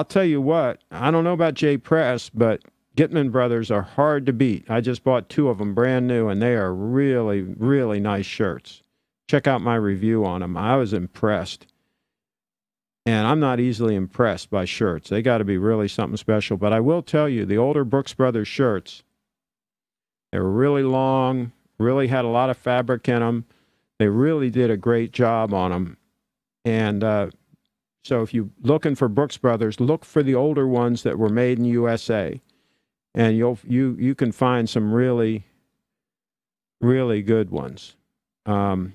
tell you what, I don't know about J. Press, but Gitman Brothers are hard to beat. I just bought 2 of them brand new, and they are really, really nice shirts. Check out my review on them. I was impressed. And I'm not easily impressed by shirts. They got to be really something special. But I will tell you, the older Brooks Brothers shirts, they were really long, really had a lot of fabric in them. They really did a great job on them. And so if you're looking for Brooks Brothers, look for the older ones that were made in USA. And you can find some really, really good ones. Greg,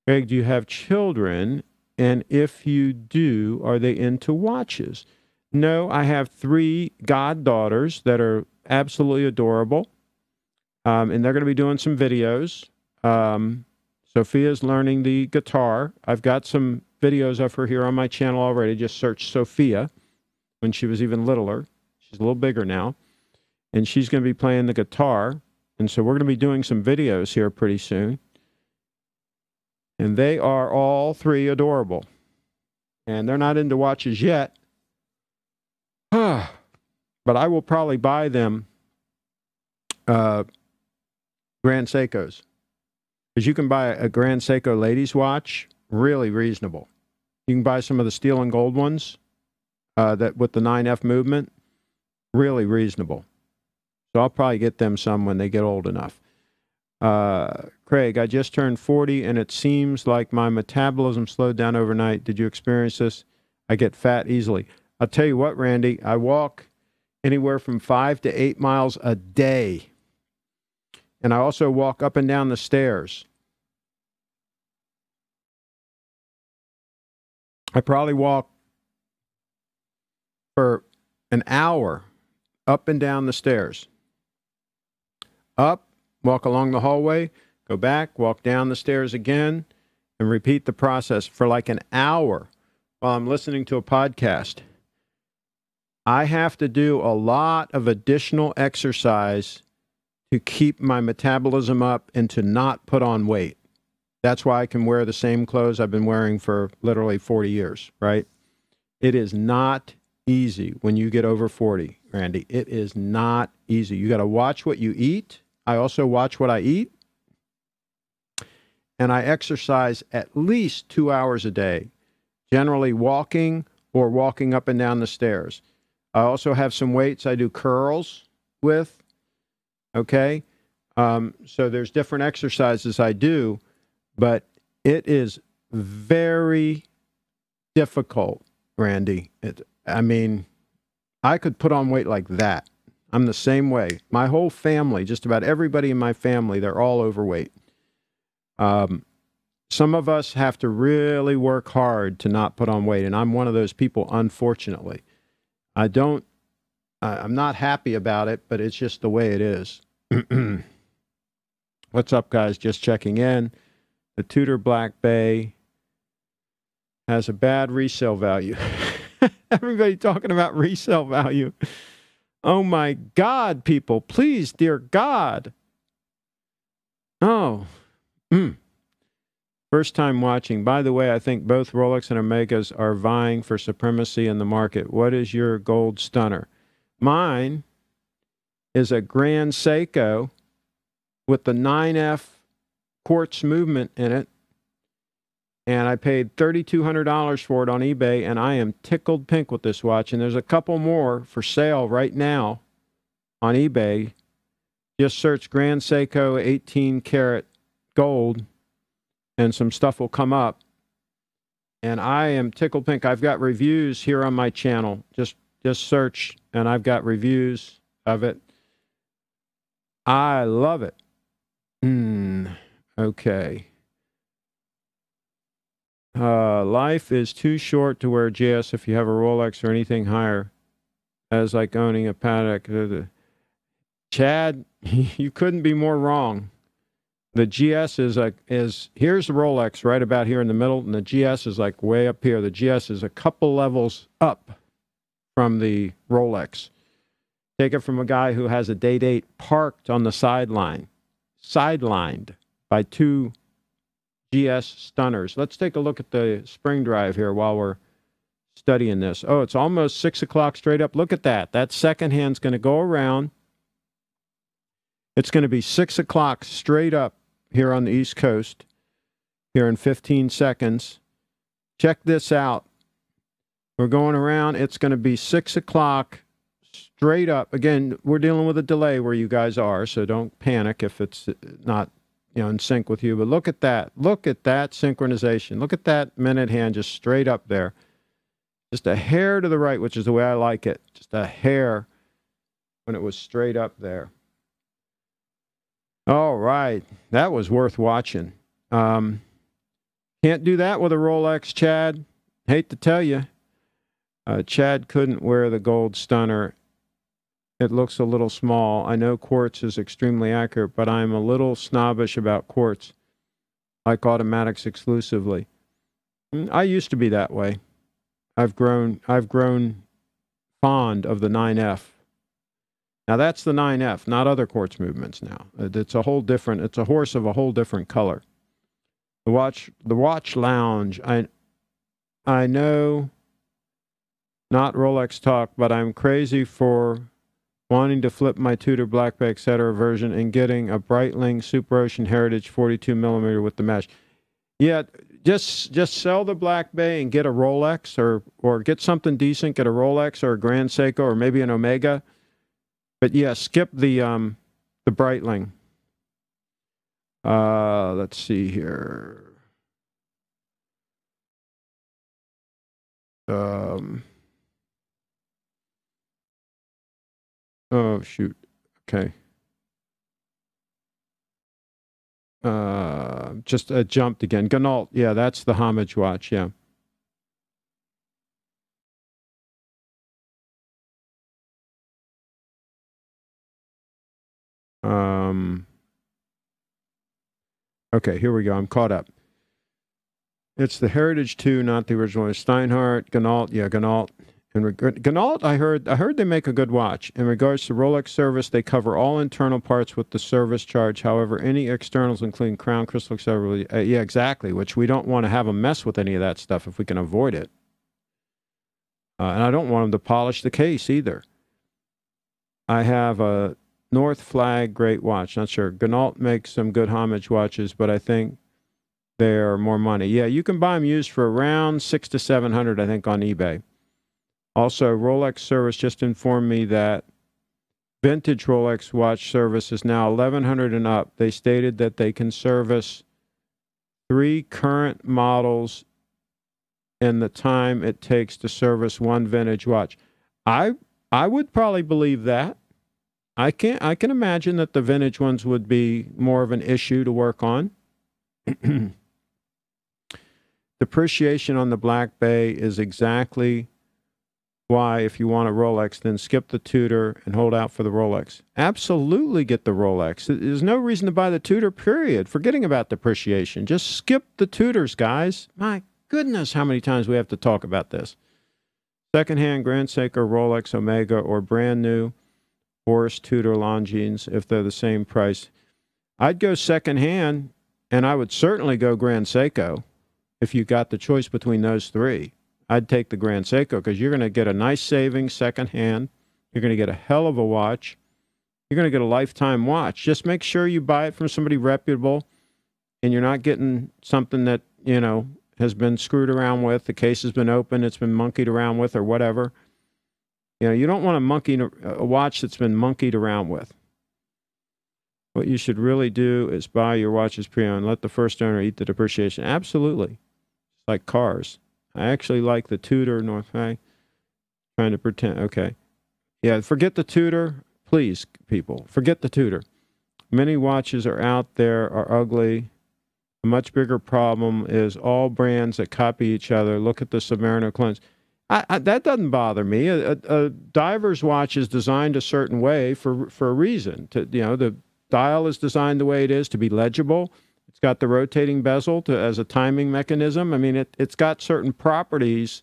do you have children? And if you do, are they into watches? No, I have 3 goddaughters that are absolutely adorable. And they're going to be doing some videos. Sophia's learning the guitar. I've got some videos of her here on my channel already. Just search Sophia when she was even littler. She's a little bigger now. And she's going to be playing the guitar. And so we're going to be doing some videos here pretty soon. And they are all 3 adorable. And they're not into watches yet. But I will probably buy them Grand Seikos. Because you can buy a Grand Seiko ladies watch, really reasonable. You can buy some of the steel and gold ones that with the 9F movement, really reasonable. So I'll probably get them some when they get old enough. Craig, I just turned 40 and it seems like my metabolism slowed down overnight. Did you experience this? I get fat easily. I'll tell you what, Randy, I walk anywhere from 5 to 8 miles a day. And I also walk up and down the stairs. I probably walk for an hour up and down the stairs. Up, walk along the hallway, go back, walk down the stairs again, and repeat the process for like an hour while I'm listening to a podcast. I have to do a lot of additional exercise to keep my metabolism up and to not put on weight. That's why I can wear the same clothes I've been wearing for literally 40 years, right? It is not easy when you get over 40, Randy. It is not easy. You got to watch what you eat. I also watch what I eat. And I exercise at least 2 hours a day, generally walking or walking up and down the stairs. I also have some weights I do curls with, okay? So there's different exercises I do, but it is very difficult, Randy. I mean, I could put on weight like that. I'm the same way. My whole family, just about everybody in my family, they're all overweight. Some of us have to really work hard to not put on weight, and I'm one of those people, unfortunately. I'm not happy about it, but it's just the way it is. What's up, guys? Just checking in. The Tudor Black Bay has a bad resale value. Everybody talking about resale value. Oh, my God, people. Please, dear God. Oh. First time watching. By the way, I think both Rolex and Omegas are vying for supremacy in the market. What is your gold stunner? Mine is a Grand Seiko with the 9F quartz movement in it. And I paid $3,200 for it on eBay, and I am tickled pink with this watch. And there's a couple more for sale right now on eBay. Just search Grand Seiko 18 karat gold, and some stuff will come up. And I am tickled pink. I've got reviews here on my channel. Just search, and I've got reviews of it. I love it. Okay. Life is too short to wear GS if you have a Rolex or anything higher, as like owning a Patek. Chad, you couldn't be more wrong. The GS is here's the Rolex right about here in the middle, and the GS is like way up here. The GS is a couple levels up from the Rolex. Take it from a guy who has a date parked on the sidelined by two GS stunners. Let's take a look at the spring drive here while we're studying this. Oh, it's almost 6 o'clock straight up. Look at that. That second hand's going to go around. It's going to be 6 o'clock straight up here on the East Coast here in 15 seconds. Check this out. We're going around. It's going to be 6 o'clock straight up. Again, we're dealing with a delay where you guys are, so don't panic if it's not in sync with you. But look at that. Look at that synchronization. Look at that minute hand just straight up there. Just a hair to the right, which is the way I like it. Just a hair when it was straight up there. All right. That was worth watching. Can't do that with a Rolex, Chad. Hate to tell you. Chad couldn't wear the gold stunner. It looks a little small. I know quartz is extremely accurate, but I'm a little snobbish about quartz. Like automatics exclusively. I used to be that way. I've grown fond of the 9F. Now that's the 9F, not other quartz movements now. It's a horse of a whole different color. The watch lounge, I know not Rolex talk, but I'm crazy for wanting to flip my Tudor Black Bay, etc. version and getting a Breitling Super Ocean Heritage 42mm with the mesh. Yeah, just sell the Black Bay and get a Rolex or get something decent, get a Rolex or a Grand Seiko or maybe an Omega. But yeah, skip the Breitling. Let's see here. Oh shoot. Okay. Just jumped again. Ganault. Yeah, that's the homage watch. Yeah. Okay, here we go. I'm caught up. It's the Heritage 2, not the original. Steinhardt, Ganault, yeah, Ganault. And Ganault, I heard they make a good watch. In regards to Rolex Service, they cover all internal parts with the service charge. However, any externals, including crown, crystal, etc., yeah, exactly, which we don't want to have them mess with any of that stuff if we can avoid it. And I don't want them to polish the case either. I have a North Flag great watch. Not sure. Ganault makes some good homage watches, but I think they're more money. Yeah, you can buy them used for around $600 to $700, I think, on eBay. Also, Rolex Service just informed me that vintage Rolex watch service is now $1,100 and up. They stated that they can service 3 current models in the time it takes to service one vintage watch. I would probably believe that. I can imagine that the vintage ones would be more of an issue to work on. Depreciation on the Black Bay is exactly why, if you want a Rolex, then skip the Tudor and hold out for the Rolex. Absolutely get the Rolex. There's no reason to buy the Tudor, period. Forgetting about depreciation. Just skip the Tudors, guys. My goodness, how many times we have to talk about this. Secondhand Grand Seiko, Rolex, Omega, or brand new Horus, Tudor, Longines, if they're the same price. I'd go secondhand, and I would certainly go Grand Seiko if you got the choice between those 3. I'd take the Grand Seiko because you're going to get a nice savings secondhand. You're going to get a hell of a watch. You're going to get a lifetime watch. Just make sure you buy it from somebody reputable and you're not getting something that, you know, has been screwed around with. The case has been opened. It's been monkeyed around with or whatever. You know, you don't want a watch that's been monkeyed around with. What you should really do is buy your watches pre-owned. Let the first owner eat the depreciation. Absolutely. It's like cars. I actually like the Tudor North Bay. Trying to pretend. Okay. Yeah, forget the Tudor. Please, people, forget the Tudor. Many watches are out there are ugly. A much bigger problem is all brands that copy each other. Look at the Submariner clones. That doesn't bother me. A diver's watch is designed a certain way for a reason. The dial is designed the way it is to be legible. It's got the rotating bezel as a timing mechanism. I mean, it's got certain properties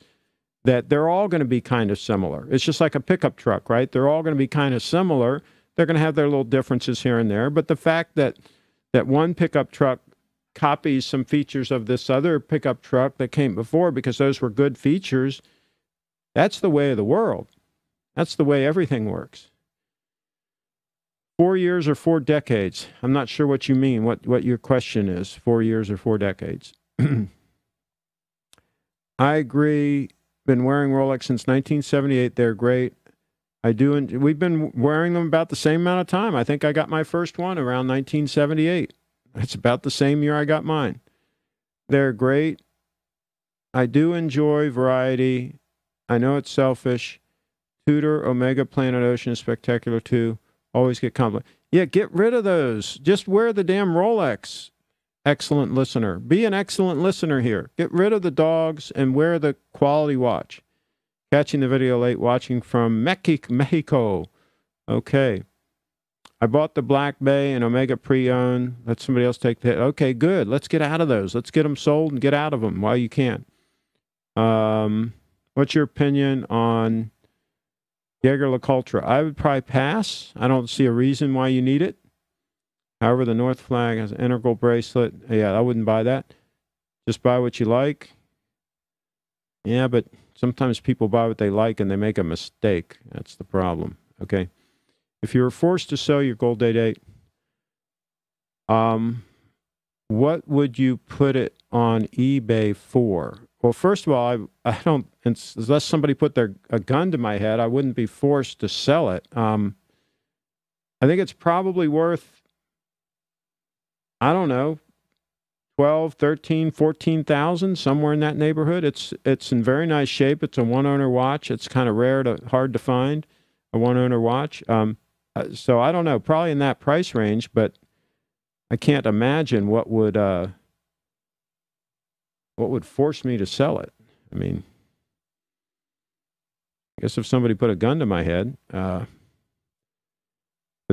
that they're all going to be kind of similar. It's just like a pickup truck, right? They're all going to be kind of similar. They're going to have their little differences here and there. But the fact that one pickup truck copies some features of this other pickup truck that came before because those were good features, that's the way of the world. That's the way everything works. 4 years or 4 decades. I'm not sure what you mean, what your question is, 4 years or 4 decades. I agree. Been wearing Rolex since 1978. They're great. We've been wearing them about the same amount of time. I think I got my first one around 1978. It's about the same year I got mine. They're great. I do enjoy variety. I know it's selfish. Tudor, Omega, Planet Ocean, Spectacular 2. Always get complimented. Yeah, get rid of those. Just wear the damn Rolex. Excellent listener. Be an excellent listener here. Get rid of the dogs and wear the quality watch. Catching the video late, watching from Mexico. Okay. I bought the Black Bay and Omega pre-owned. Let somebody else take the hit. Okay, good. Let's get out of those. Let's get them sold and get out of them while you can. What's your opinion on Jaeger-LeCoultre? I would probably pass. I don't see a reason why you need it. However, the North Flag has an integral bracelet. Yeah, I wouldn't buy that. Just buy what you like. Yeah, but sometimes people buy what they like and they make a mistake. That's the problem. Okay. If you were forced to sell your gold date, what would you put it on eBay for? Well, first of all, I don't, unless somebody put a gun to my head, I wouldn't be forced to sell it. I think it's probably worth, I don't know, 12, 13, 14,000, somewhere in that neighborhood. It's in very nice shape. It's a one-owner watch. It's kind of hard to find, a one-owner watch. So I don't know, probably in that price range, but I can't imagine what would force me to sell it. I mean, I guess if somebody put a gun to my head, but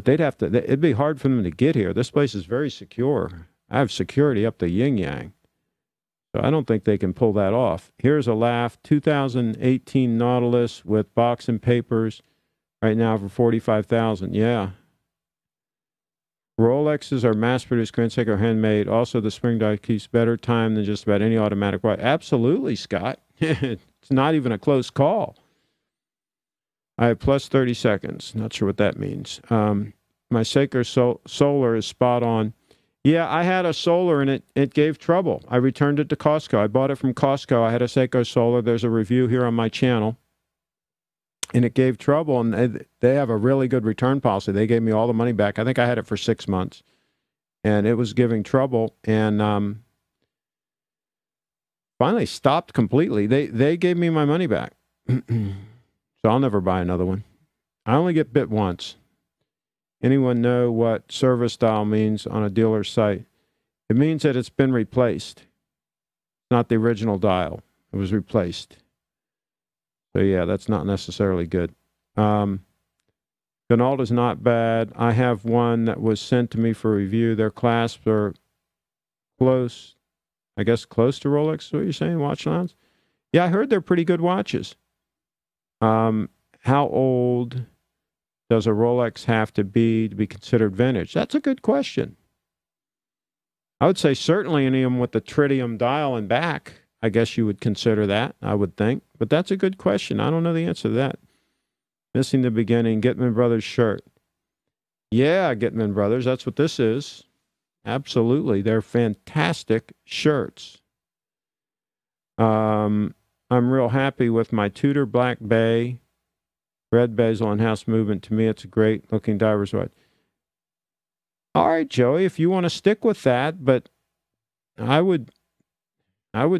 they'd have to, it'd be hard for them to get here. This place is very secure. I have security up the yin-yang. So I don't think they can pull that off. Here's a laugh. 2018 Nautilus with box and papers right now for $45,000. Yeah. Rolexes are mass-produced, Grand Seiko handmade. Also, the spring dial keeps better time than just about any automatic watch. Absolutely, Scott. It's not even a close call. I have plus 30 seconds. Not sure what that means. My Seiko Solar is spot on. Yeah, I had a Solar and it gave trouble. I returned it to Costco. I bought it from Costco. I had a Seiko Solar. There's a review here on my channel. And it gave trouble, and they have a really good return policy. They gave me all the money back. I think I had it for 6 months, and it was giving trouble, and finally stopped completely. They gave me my money back, so I'll never buy another one. I only get bit once. Anyone know what service dial means on a dealer's site? It means that it's been replaced. Not the original dial. It was replaced. So, yeah, that's not necessarily good. Ganalda's not bad. I have one that was sent to me for review. Their clasps are close, I guess close to Rolex, is what you're saying, watch lines? Yeah, I heard they're pretty good watches. How old does a Rolex have to be considered vintage? That's a good question. I would say certainly any of them with the tritium dial and back. I guess you would consider that, I would think. But that's a good question. I don't know the answer to that. Missing the beginning, Gitman Brothers shirt. Yeah, Gitman Brothers, that's what this is. Absolutely. They're fantastic shirts. I'm real happy with my Tudor Black Bay, red bezel and house movement. To me, it's a great looking diver's watch. All right, Joey, if you want to stick with that, but I would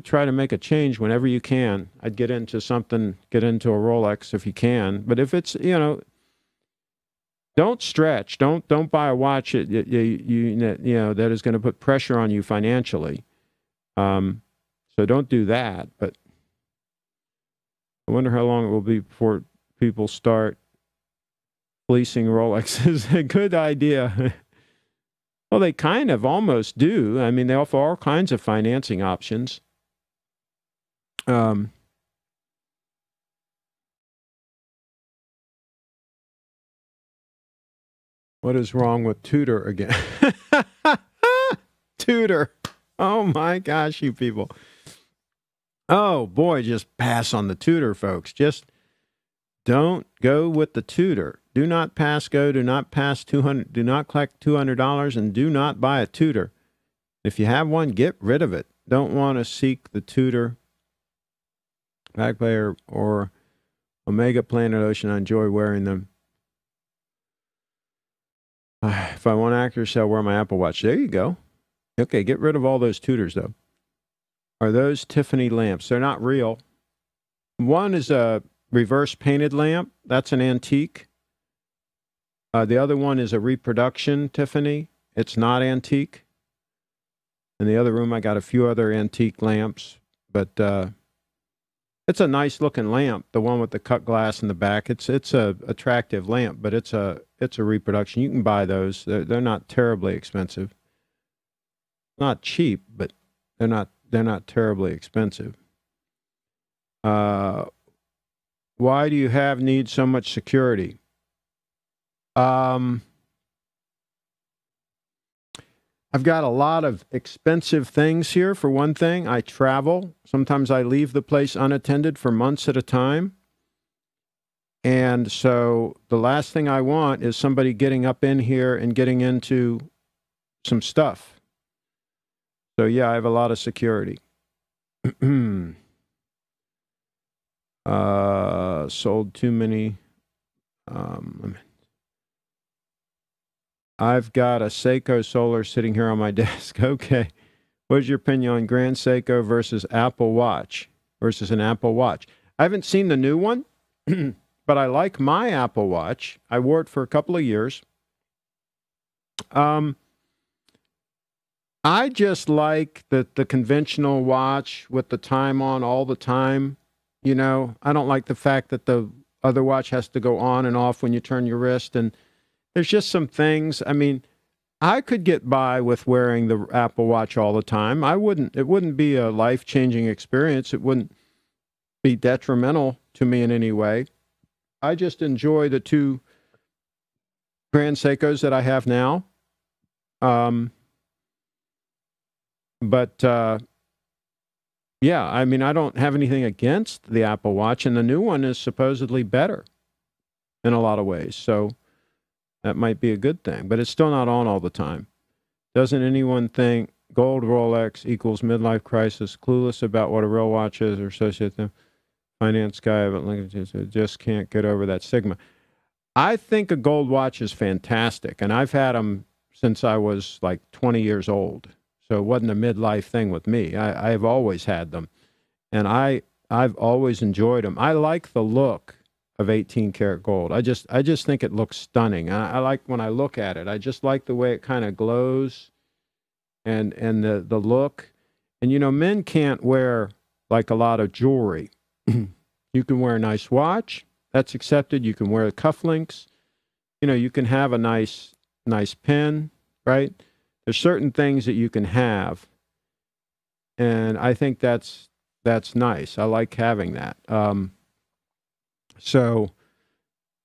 try to make a change whenever you can. I'd get into something, get into a Rolex if you can. But if it's, don't stretch. Don't buy a watch that that is going to put pressure on you financially. So don't do that. But I wonder how long it will be before people start fleecing Rolexes. A good idea. Well, they kind of almost do. I mean, they offer all kinds of financing options. What is wrong with Tudor again? Tudor. Oh, my gosh, you people. Oh, boy, just pass on the Tudor, folks. Just don't go with the Tudor. Do not pass go. Do not pass $200. Do not collect $200, and do not buy a Tudor. If you have one, get rid of it. Don't want to seek the Tudor Back Player or Omega Planet Ocean. I enjoy wearing them. If I want accuracy, I'll wear my Apple Watch. There you go. Okay, get rid of all those Tudors, though. Are those Tiffany lamps? They're not real. One is a reverse painted lamp. That's an antique. The other one is a reproduction Tiffany. It's not antique. In the other room, I got a few other antique lamps, but it's a nice looking lamp. The one with the cut glass in the back. It's a attractive lamp, but it's a reproduction. You can buy those. They're not terribly expensive. Not cheap, but they're not terribly expensive. Why do you need so much security? I've got a lot of expensive things here. For one thing, I travel. Sometimes I leave the place unattended for months at a time. And so the last thing I want is somebody getting up in here and getting into some stuff. So yeah, I have a lot of security. Sold too many. I've got a Seiko Solar sitting here on my desk. Okay. What's your opinion on Grand Seiko versus Apple Watch versus an Apple Watch? I haven't seen the new one, but I like my Apple Watch. I wore it for a couple of years. I just like the conventional watch with the time on all the time. I don't like the fact that the other watch has to go on and off when you turn your wrist. And there's just some things. I mean, I could get by with wearing the Apple Watch all the time. It wouldn't be a life-changing experience. It wouldn't be detrimental to me in any way. I just enjoy the two Grand Seikos that I have now. Yeah, I mean, I don't have anything against the Apple Watch, and the new one is supposedly better in a lot of ways. So that might be a good thing, but it's still not on all the time. Doesn't anyone think gold Rolex equals midlife crisis, clueless about what a real watch is, or associate them? Finance guy, but just can't get over that stigma. I think a gold watch is fantastic, and I've had them since I was like 20 years old. So it wasn't a midlife thing with me. I've always had them, and I've always enjoyed them. I like the look of 18 karat gold. I just think it looks stunning. I like when I look at it. I just like the way it kind of glows, and the look. And you know, men can't wear like a lot of jewelry. You can wear a nice watch. That's accepted. You can wear cufflinks. You know, you can have a nice pin, right? There's certain things that you can have, and I think that's nice. I like having that. So,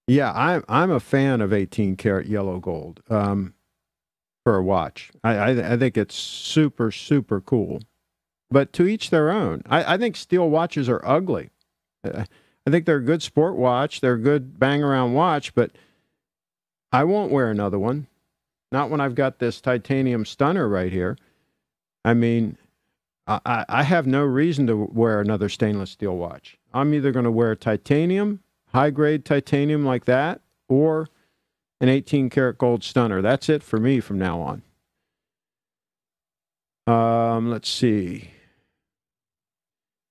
yeah, I'm a fan of 18 karat yellow gold for a watch. I think it's super, super cool. But to each their own. I think steel watches are ugly. I think they're a good sport watch. They're a good bang-around watch, but I won't wear another one. Not when I've got this titanium stunner right here. I mean, I have no reason to wear another stainless steel watch. I'm either going to wear titanium, high-grade titanium like that, or an 18-karat gold stunner. That's it for me from now on. Let's see.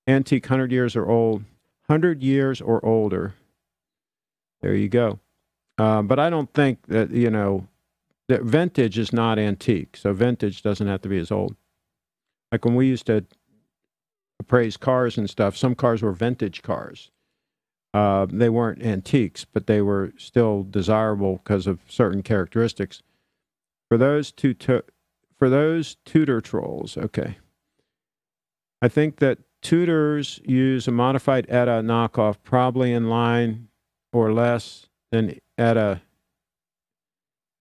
Antique 100 years or old. 100 years or older. There you go. But I don't think that, you know, that vintage is not antique, so vintage doesn't have to be as old. Like when we used to appraise cars and stuff, some cars were vintage cars. They weren't antiques, but they were still desirable because of certain characteristics. For those Tudor trolls, okay. I think that Tudors use a modified ETA knockoff, probably in line or less than ETA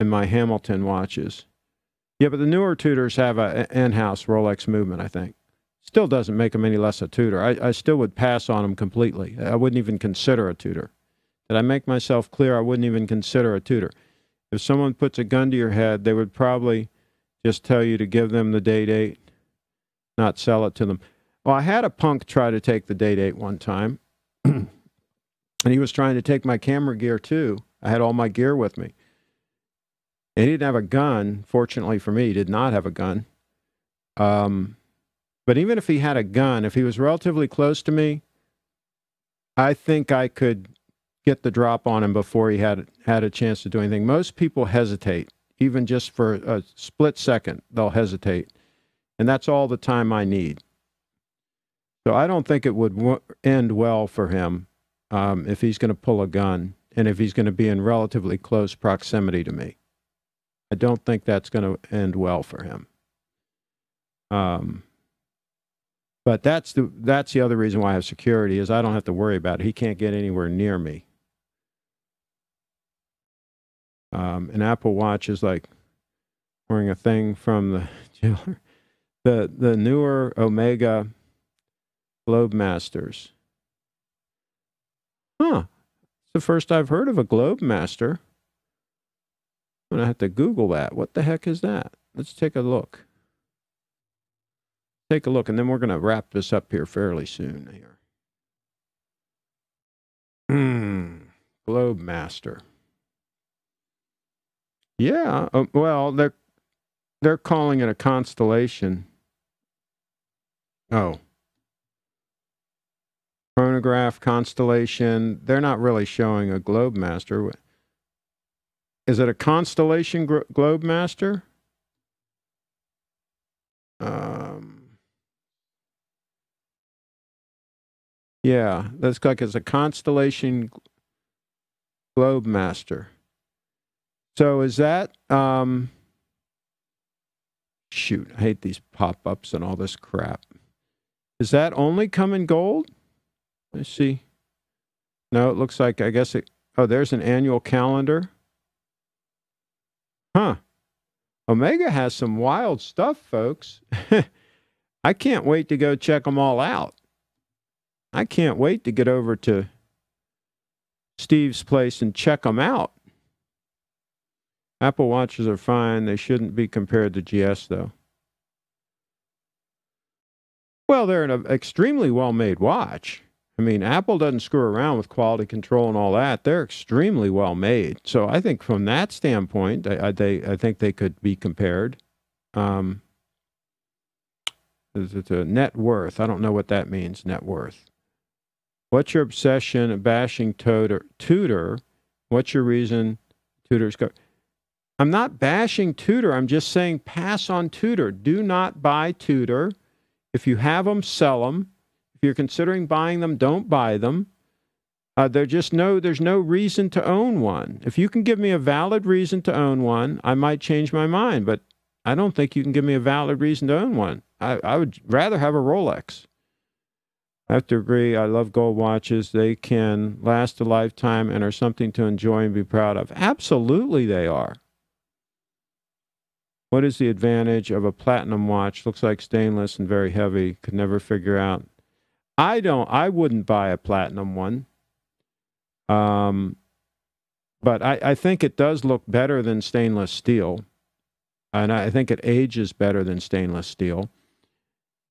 in my Hamilton watches. Yeah, but the newer Tudors have an in-house Rolex movement, I think. Still doesn't make them any less a Tudor. I still would pass on them completely. I wouldn't even consider a Tudor. Did I make myself clear? I wouldn't even consider a Tudor. If someone puts a gun to your head, they would probably just tell you to give them the date, not sell it to them. Well, I had a punk try to take the date one time, and he was trying to take my camera gear too. I had all my gear with me. And he didn't have a gun. Fortunately for me, he did not have a gun. But even if he had a gun, if he was relatively close to me, I think I could get the drop on him before he had a chance to do anything. Most people hesitate, even just for a split second, they'll hesitate. And that's all the time I need. So I don't think it would end well for him if he's going to pull a gun and if he's going to be in relatively close proximity to me. I don't think that's going to end well for him. But that's the other reason why I have security is I don't have to worry about it. He can't get anywhere near me. An Apple Watch is like wearing a thing from the jeweler. The newer Omega Globemasters. Huh. It's the first I've heard of a Globemaster. I'm going to have to Google that. What the heck is that? Let's take a look. Take a look, and then we're going to wrap this up here fairly soon. Here. Globemaster. Yeah, well, they're calling it a constellation. Oh. Chronograph, constellation. They're not really showing a Globemaster. Is it a constellation Globemaster? Yeah, that's like it's a constellation Globemaster. So is that Shoot, I hate these pop-ups and all this crap. Does that only come in gold? Let's see. No, it looks like, I guess it, oh, there's an annual calendar. Huh. Omega has some wild stuff, folks. I can't wait to go check them all out. I can't wait to get over to Steve's place and check them out. Apple Watches are fine. They shouldn't be compared to GS, though. Well, they're an extremely well-made watch. I mean, Apple doesn't screw around with quality control and all that. They're extremely well-made. So I think from that standpoint, I think they could be compared. It's a net worth. I don't know what that means, net worth. What's your obsession of bashing Tudor? What's your reason Tudor's go? I'm not bashing Tudor. I'm just saying pass on Tudor. Do not buy Tudor. If you have them, sell them. If you're considering buying them, don't buy them. There's no reason to own one. If you can give me a valid reason to own one, I might change my mind, but I don't think you can give me a valid reason to own one. I would rather have a Rolex. I have to agree. I love gold watches. They can last a lifetime and are something to enjoy and be proud of. Absolutely they are. What is the advantage of a platinum watch? Looks like stainless and very heavy. Could never figure out. I wouldn't buy a platinum one. But I think it does look better than stainless steel. And I think it ages better than stainless steel.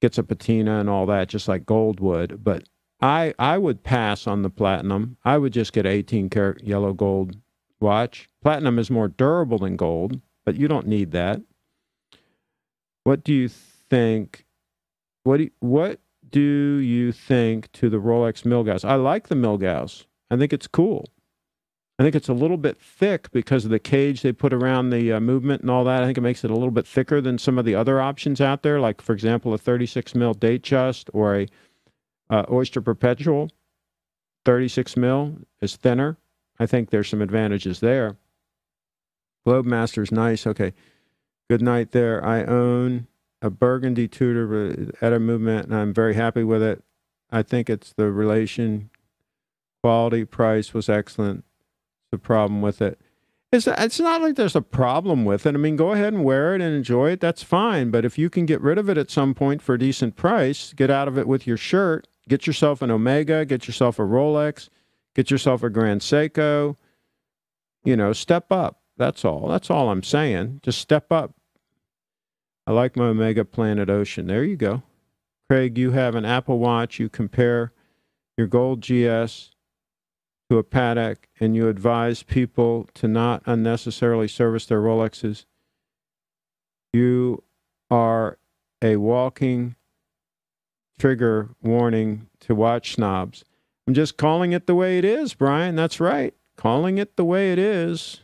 Gets a patina and all that, just like gold would. But I would pass on the platinum. I would just get 18-karat yellow gold watch. Platinum is more durable than gold, but you don't need that. What do you think? What do you think to the Rolex Milgauss? I like the Milgauss. I think it's cool. I think it's a little bit thick because of the cage they put around the movement and all that. I think it makes it a little bit thicker than some of the other options out there, like, for example, a 36 mil Datejust or a Oyster Perpetual. 36 mil is thinner. I think there's some advantages there. Globemaster's nice. Okay. Good night there. I own a burgundy Tudor at a movement, and I'm very happy with it. I think it's the relation, quality, price was excellent. The problem with it. It's not like there's a problem with it. I mean, go ahead and wear it and enjoy it. That's fine. But if you can get rid of it at some point for a decent price, get out of it with your shirt, get yourself an Omega, get yourself a Rolex, get yourself a Grand Seiko, step up. That's all. That's all I'm saying. Just step up. I like my Omega Planet Ocean. There you go. Craig, you have an Apple Watch. You compare your gold GS to a Patek, and you advise people to not unnecessarily service their Rolexes. You are a walking trigger warning to watch snobs. I'm just calling it the way it is, Brian. That's right. Calling it the way it is.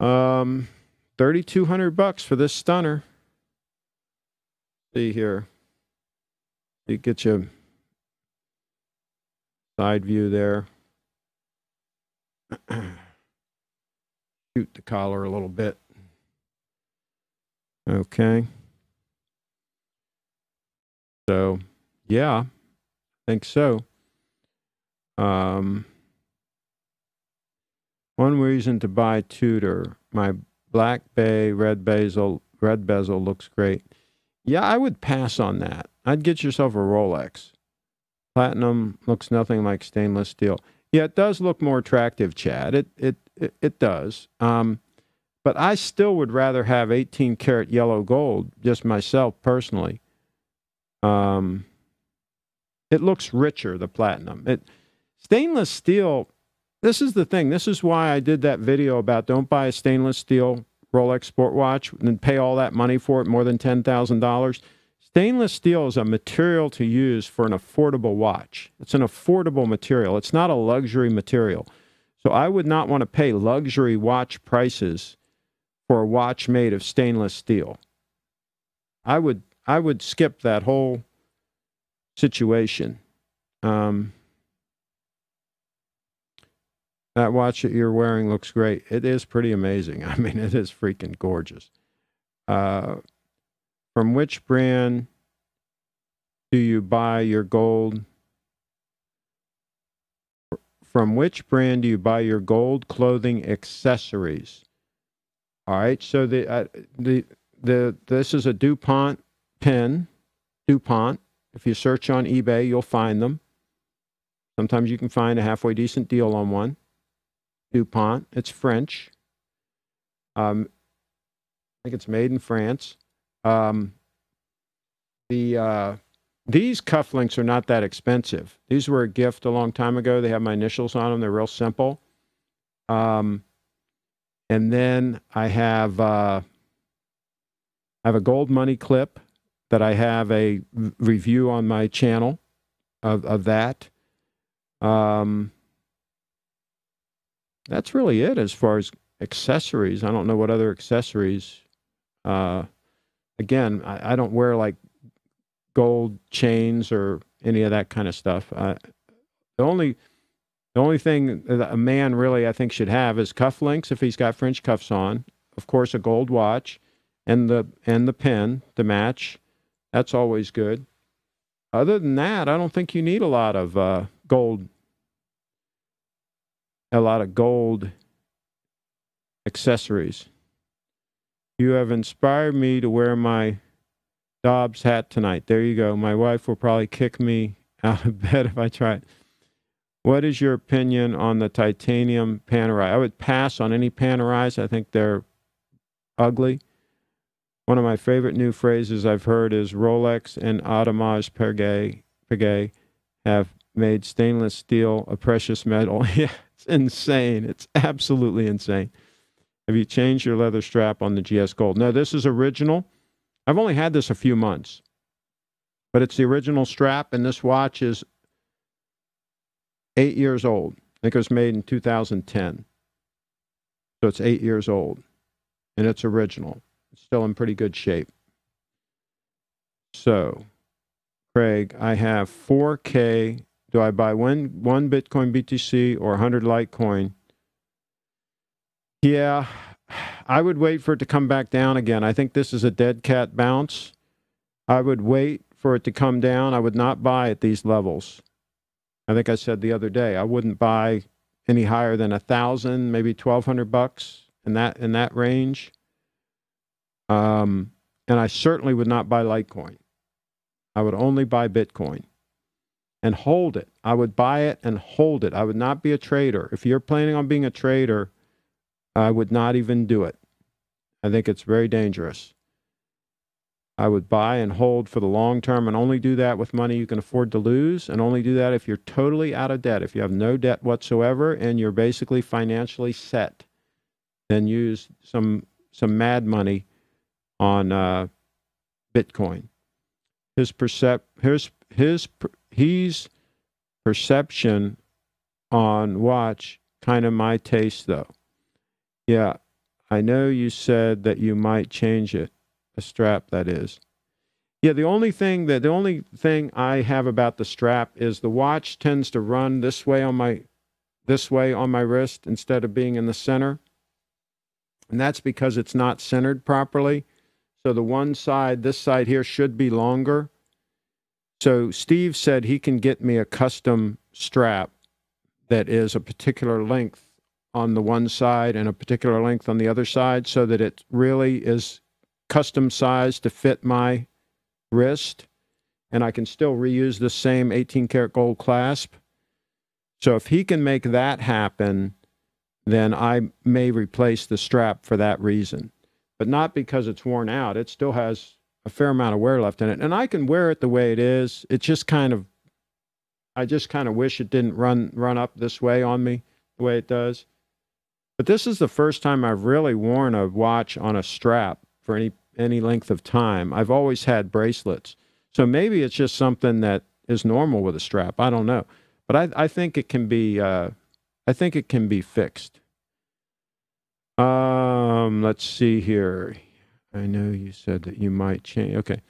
$3,200 for this stunner. See here. You get you side view there. Shoot the collar a little bit. Okay. So, yeah, I think so. One reason to buy Tudor, my black bay, red bezel looks great. Yeah, I would pass on that. I'd get yourself a Rolex. Platinum looks nothing like stainless steel. Yeah, it does look more attractive, Chad. It does. But I still would rather have 18-karat yellow gold, just myself personally. It looks richer, the platinum. Stainless steel, this is the thing. This is why I did that video about don't buy a stainless steel Rolex sport watch and pay all that money for it, more than $10,000. Stainless steel is a material to use for an affordable watch. It's an affordable material. It's not a luxury material. So I would not want to pay luxury watch prices for a watch made of stainless steel. I would skip that whole situation. That watch that you're wearing looks great. It is pretty amazing. I mean, it is freaking gorgeous. From which brand do you buy your gold? From which brand do you buy your gold clothing accessories? All right, so this is a DuPont pin. DuPont. If you search on eBay, you'll find them. Sometimes you can find a halfway decent deal on one. DuPont. It's French. I think it's made in France. These cufflinks are not that expensive. These were a gift a long time ago. They have my initials on them. They're real simple. And then I have a gold money clip that I have a review on my channel of that. That's really it as far as accessories. I don't know what other accessories. Again, I don't wear like gold chains or any of that kind of stuff. The only thing that a man really, I think, should have is cufflinks if he's got French cuffs on. Of course, a gold watch and the pen to match. That's always good. Other than that, I don't think you need a lot of gold accessories. You have inspired me to wear my Dobbs hat tonight. There you go. My wife will probably kick me out of bed if I try it. What is your opinion on the titanium Panerai? I would pass on any Panerais. I think they're ugly. One of my favorite new phrases I've heard is Rolex and Audemars Piguet have made stainless steel a precious metal. Yeah, it's insane. It's absolutely insane. Have you changed your leather strap on the GS Gold? No, this is original. I've only had this a few months, but it's the original strap, and this watch is 8 years old. I think it was made in 2010. So it's 8 years old, and it's original. It's still in pretty good shape. So, Craig, I have 4K. Do I buy one Bitcoin BTC or 100 Litecoin? Yeah, I would wait for it to come back down again. I think this is a dead cat bounce. I would wait for it to come down. I would not buy at these levels. I think I said the other day, I wouldn't buy any higher than 1,000, maybe $1,200 in that range. And I certainly would not buy Litecoin. I would only buy Bitcoin and hold it. I would buy it and hold it. I would not be a trader. If you're planning on being a trader, I would not even do it. I think it's very dangerous. I would buy and hold for the long term and only do that with money you can afford to lose, and only do that if you're totally out of debt. If you have no debt whatsoever and you're basically financially set, then use some mad money on Bitcoin. His perception on watch, kind of my taste though. Yeah, I know you said that you might change it. The strap, that is. Yeah, the only thing I have about the strap is the watch tends to run this way on my wrist instead of being in the center. And that's because it's not centered properly. So the one side, this side here, should be longer. So Steve said he can get me a custom strap that is a particular length on the one side and a particular length on the other side, so that it really is custom sized to fit my wrist, and I can still reuse the same 18 karat gold clasp. So if he can make that happen, then I may replace the strap for that reason, but not because it's worn out. It still has a fair amount of wear left in it, and I can wear it the way it is. It's just I just kind of wish it didn't run up this way on me the way it does. But this is the first time I've really worn a watch on a strap for any length of time. I've always had bracelets. So maybe it's just something that is normal with a strap. I don't know. But I think it can be fixed. Let's see here. I know you said that you might change. Okay.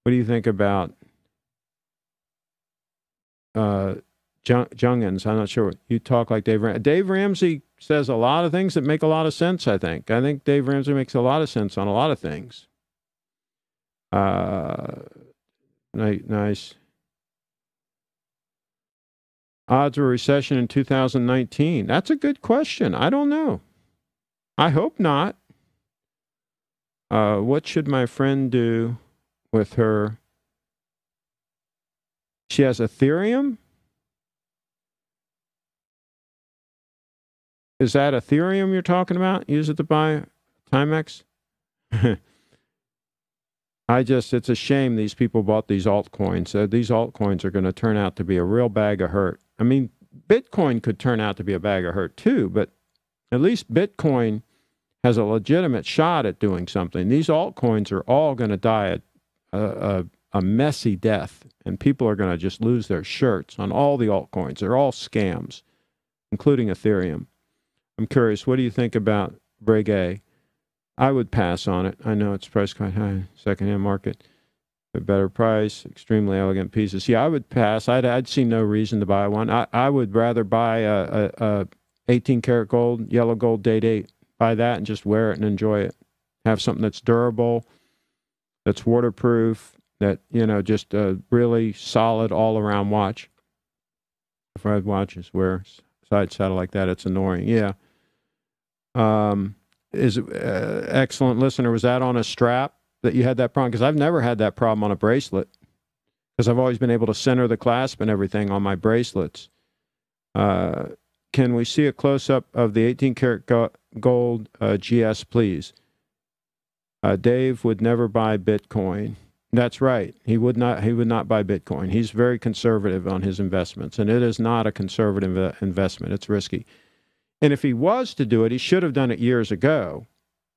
What do you think about Jungins. I'm not sure. You talk like Dave Ramsey. Dave Ramsey says a lot of things that make a lot of sense, I think. I think Dave Ramsey makes a lot of sense on a lot of things. Nice. Odds of a recession in 2019. That's a good question. I don't know. I hope not. What should my friend do with her? She has Ethereum? Is that Ethereum you're talking about? Use it to buy Timex? It's a shame these people bought these altcoins. These altcoins are going to turn out to be a real bag of hurt. I mean, Bitcoin could turn out to be a bag of hurt too, but at least Bitcoin has a legitimate shot at doing something. These altcoins are all going to die a messy death, and people are going to just lose their shirts on all the altcoins. They're all scams, including Ethereum. I'm curious, what do you think about Breguet? I would pass on it. I know it's priced quite high. Secondhand market, a better price, extremely elegant pieces. Yeah, I would pass. I'd see no reason to buy one. I would rather buy a 18 karat gold, yellow gold date 8. Buy that and just wear it and enjoy it. Have something that's durable, that's waterproof, that, just a really solid all-around watch. If I had watches where side saddle like that, it's annoying. Yeah. Excellent listener. Was that on a strap that you had that problem? Because I've never had that problem on a bracelet, because I've always been able to center the clasp and everything on my bracelets. Can we see a close-up of the 18 karat gold GS, please? Dave would never buy Bitcoin. That's right. He would not buy Bitcoin. He's very conservative on his investments, and it is not a conservative investment. It's risky. And if he was to do it, he should have done it years ago.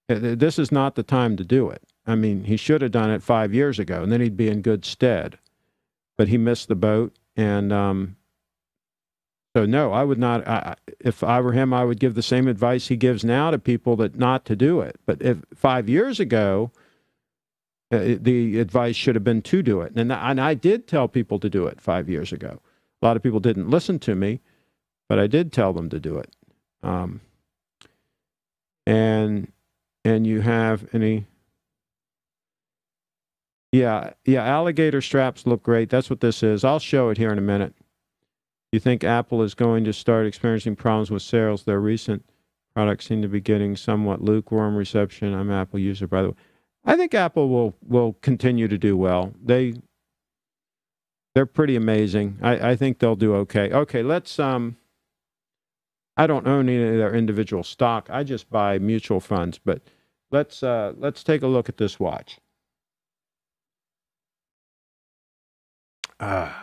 This is not the time to do it. I mean, he should have done it 5 years ago, and then he'd be in good stead. But he missed the boat, and so no, I would not. If I were him, I would give the same advice he gives now to people, that not to do it. But if 5 years ago, the advice should have been to do it. And I did tell people to do it 5 years ago. A lot of people didn't listen to me, but I did tell them to do it. And you have any? Yeah, alligator straps look great. That's what this is. I'll show it here in a minute. You think Apple is going to start experiencing problems with sales? Their recent products seem to be getting somewhat lukewarm reception. I'm an Apple user, by the way. I think Apple will continue to do well. They're pretty amazing. I think they'll do okay. Okay, let's I don't own any of their individual stock. I just buy mutual funds. But let's take a look at this watch. And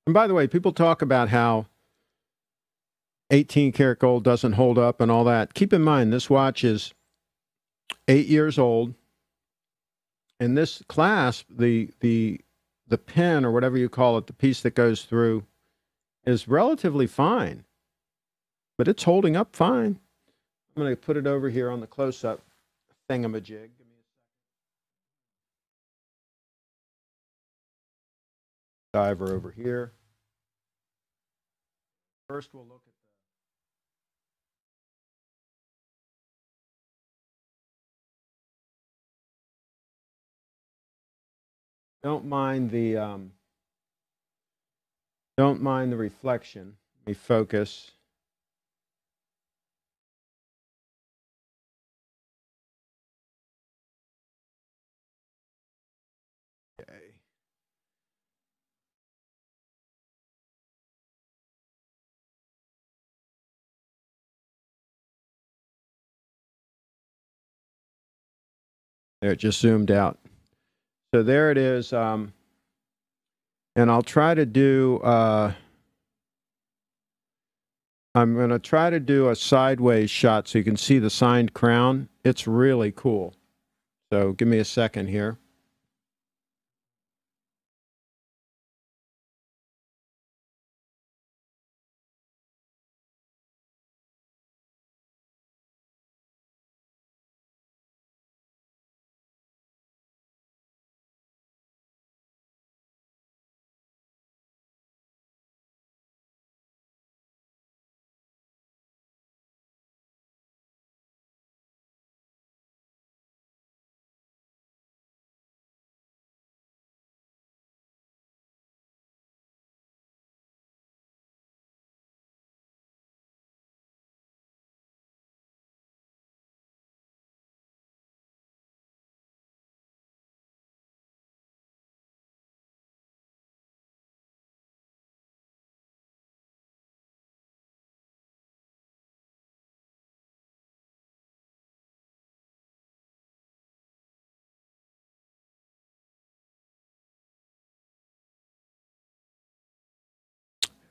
by the way, people talk about how 18 karat gold doesn't hold up and all that. Keep in mind, this watch is 8 years old, and this clasp, the pin or whatever you call it, the piece that goes through, is relatively fine, but it's holding up fine. I'm going to put it over here on the close-up thingamajig. Diver over here. First, we'll look at don't mind the reflection. Let me focus. Okay. There, it just zoomed out. So there it is. And I'll try to do, I'm going to try to do a sideways shot so you can see the signed crown. It's really cool. So give me a second here.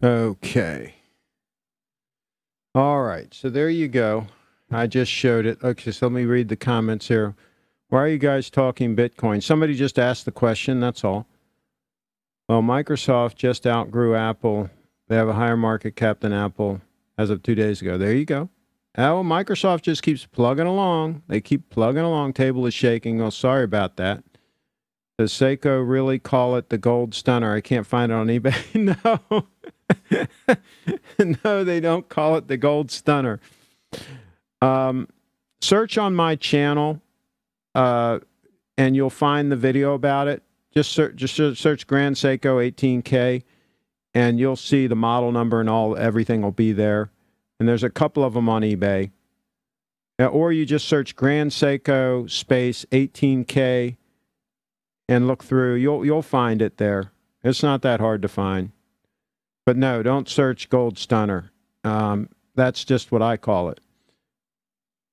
Okay. All right. So there you go. I just showed it. Okay, so let me read the comments here. Why are you guys talking Bitcoin? Somebody just asked the question, that's all. Well, Microsoft just outgrew Apple. They have a higher market cap than Apple as of 2 days ago. There you go. Oh, Microsoft just keeps plugging along. They keep plugging along. Table is shaking. Oh, sorry about that. Does Seiko really call it the gold stunner? I can't find it on eBay. No. No, they don't call it the gold stunner. Search on my channel, and you'll find the video about it. Just search Grand Seiko 18K, and you'll see the model number and everything will be there. And there's a couple of them on eBay. Or you just search Grand Seiko space 18K and look through. You'll find it there. It's not that hard to find. But no, don't search gold stunner. That's just what I call it.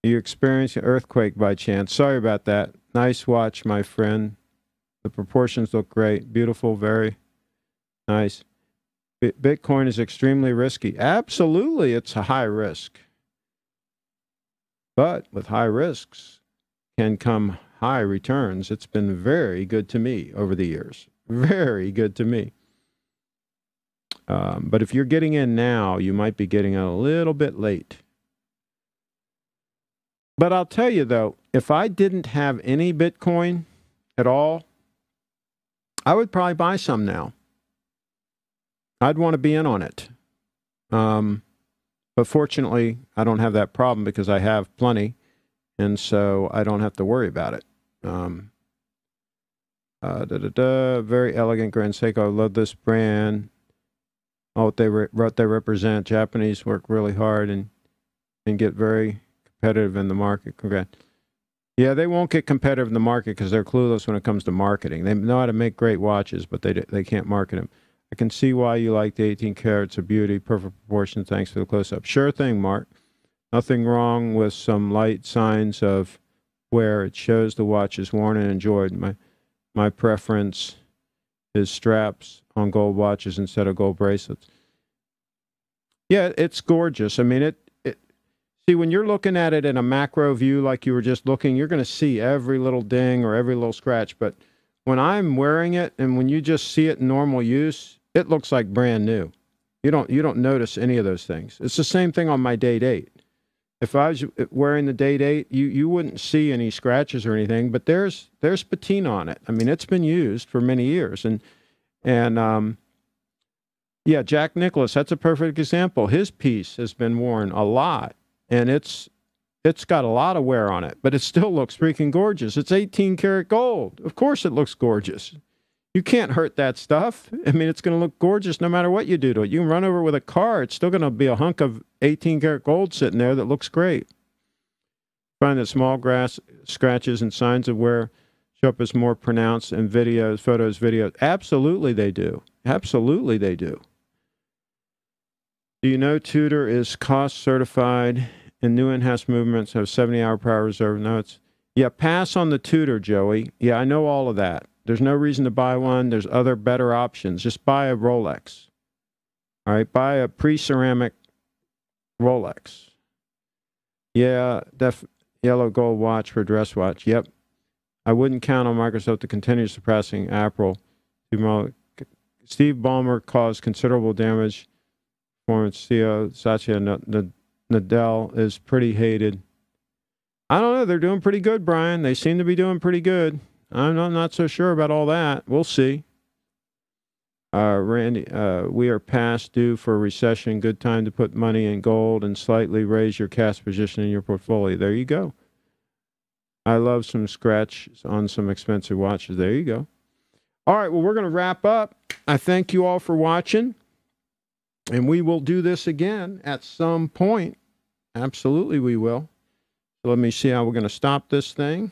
You experienced an earthquake by chance. Sorry about that. Nice watch, my friend. The proportions look great. Beautiful, very nice. Bitcoin is extremely risky. Absolutely, it's a high risk. But with high risks can come high returns. It's been very good to me over the years. Very good to me. But if you're getting in now, you might be getting in a little bit late. But I'll tell you, though, if I didn't have any Bitcoin at all, I would probably buy some now. I'd want to be in on it. But fortunately, I don't have that problem because I have plenty, and so I don't have to worry about it. Very elegant Grand Seiko. I love this brand. What they represent. Japanese work really hard and get very competitive in the market. Congrats. Yeah, they won't get competitive in the market because they're clueless when it comes to marketing. They know how to make great watches, but they can't market them. I can see why you like the 18 carats of beauty, perfect proportion. Thanks for the close-up. Sure thing, Mark. Nothing wrong with some light signs of wear. It shows the watch is worn and enjoyed. My preference is straps on gold watches instead of gold bracelets. Yeah, it's gorgeous. I mean, see, when you're looking at it in a macro view like you were just looking, you're going to see every little ding or every little scratch. But when I'm wearing it and when you just see it in normal use, it looks like brand new. You don't notice any of those things. It's the same thing on my Date 8. If I was wearing the Date 8, you wouldn't see any scratches or anything, but there's patina on it. I mean, it's been used for many years. And yeah, Jack Nicklaus, that's a perfect example. His piece has been worn a lot, and it's got a lot of wear on it, but it still looks freaking gorgeous. It's 18 karat gold. Of course it looks gorgeous. You can't hurt that stuff. I mean, it's going to look gorgeous no matter what you do to it. You can run over it with a car. It's still going to be a hunk of 18 karat gold sitting there that looks great. Find that small grass scratches and signs of wear show up as more pronounced in videos, photos, videos. Absolutely they do. Absolutely they do. Do you know Tudor is cost certified and new in-house movements have 70-hour power reserve? No, yeah, pass on the Tudor, Joey. Yeah, I know all of that. There's no reason to buy one. There's other better options. Just buy a Rolex. All right, buy a pre-ceramic Rolex. Yeah, yellow gold watch for dress watch. Yep. I wouldn't count on Microsoft to continue suppressing Apple. Steve Ballmer caused considerable damage. Performance CEO Satya Nadella is pretty hated. I don't know. They're doing pretty good, Brian. They seem to be doing pretty good. I'm not so sure about all that. We'll see. Randy, we are past due for a recession. Good time to put money in gold and slightly raise your cash position in your portfolio. There you go. I love some scratch on some expensive watches. There you go. All right, well, we're going to wrap up. I thank you all for watching, and we will do this again at some point. Absolutely, we will. So let me see how we're going to stop this thing.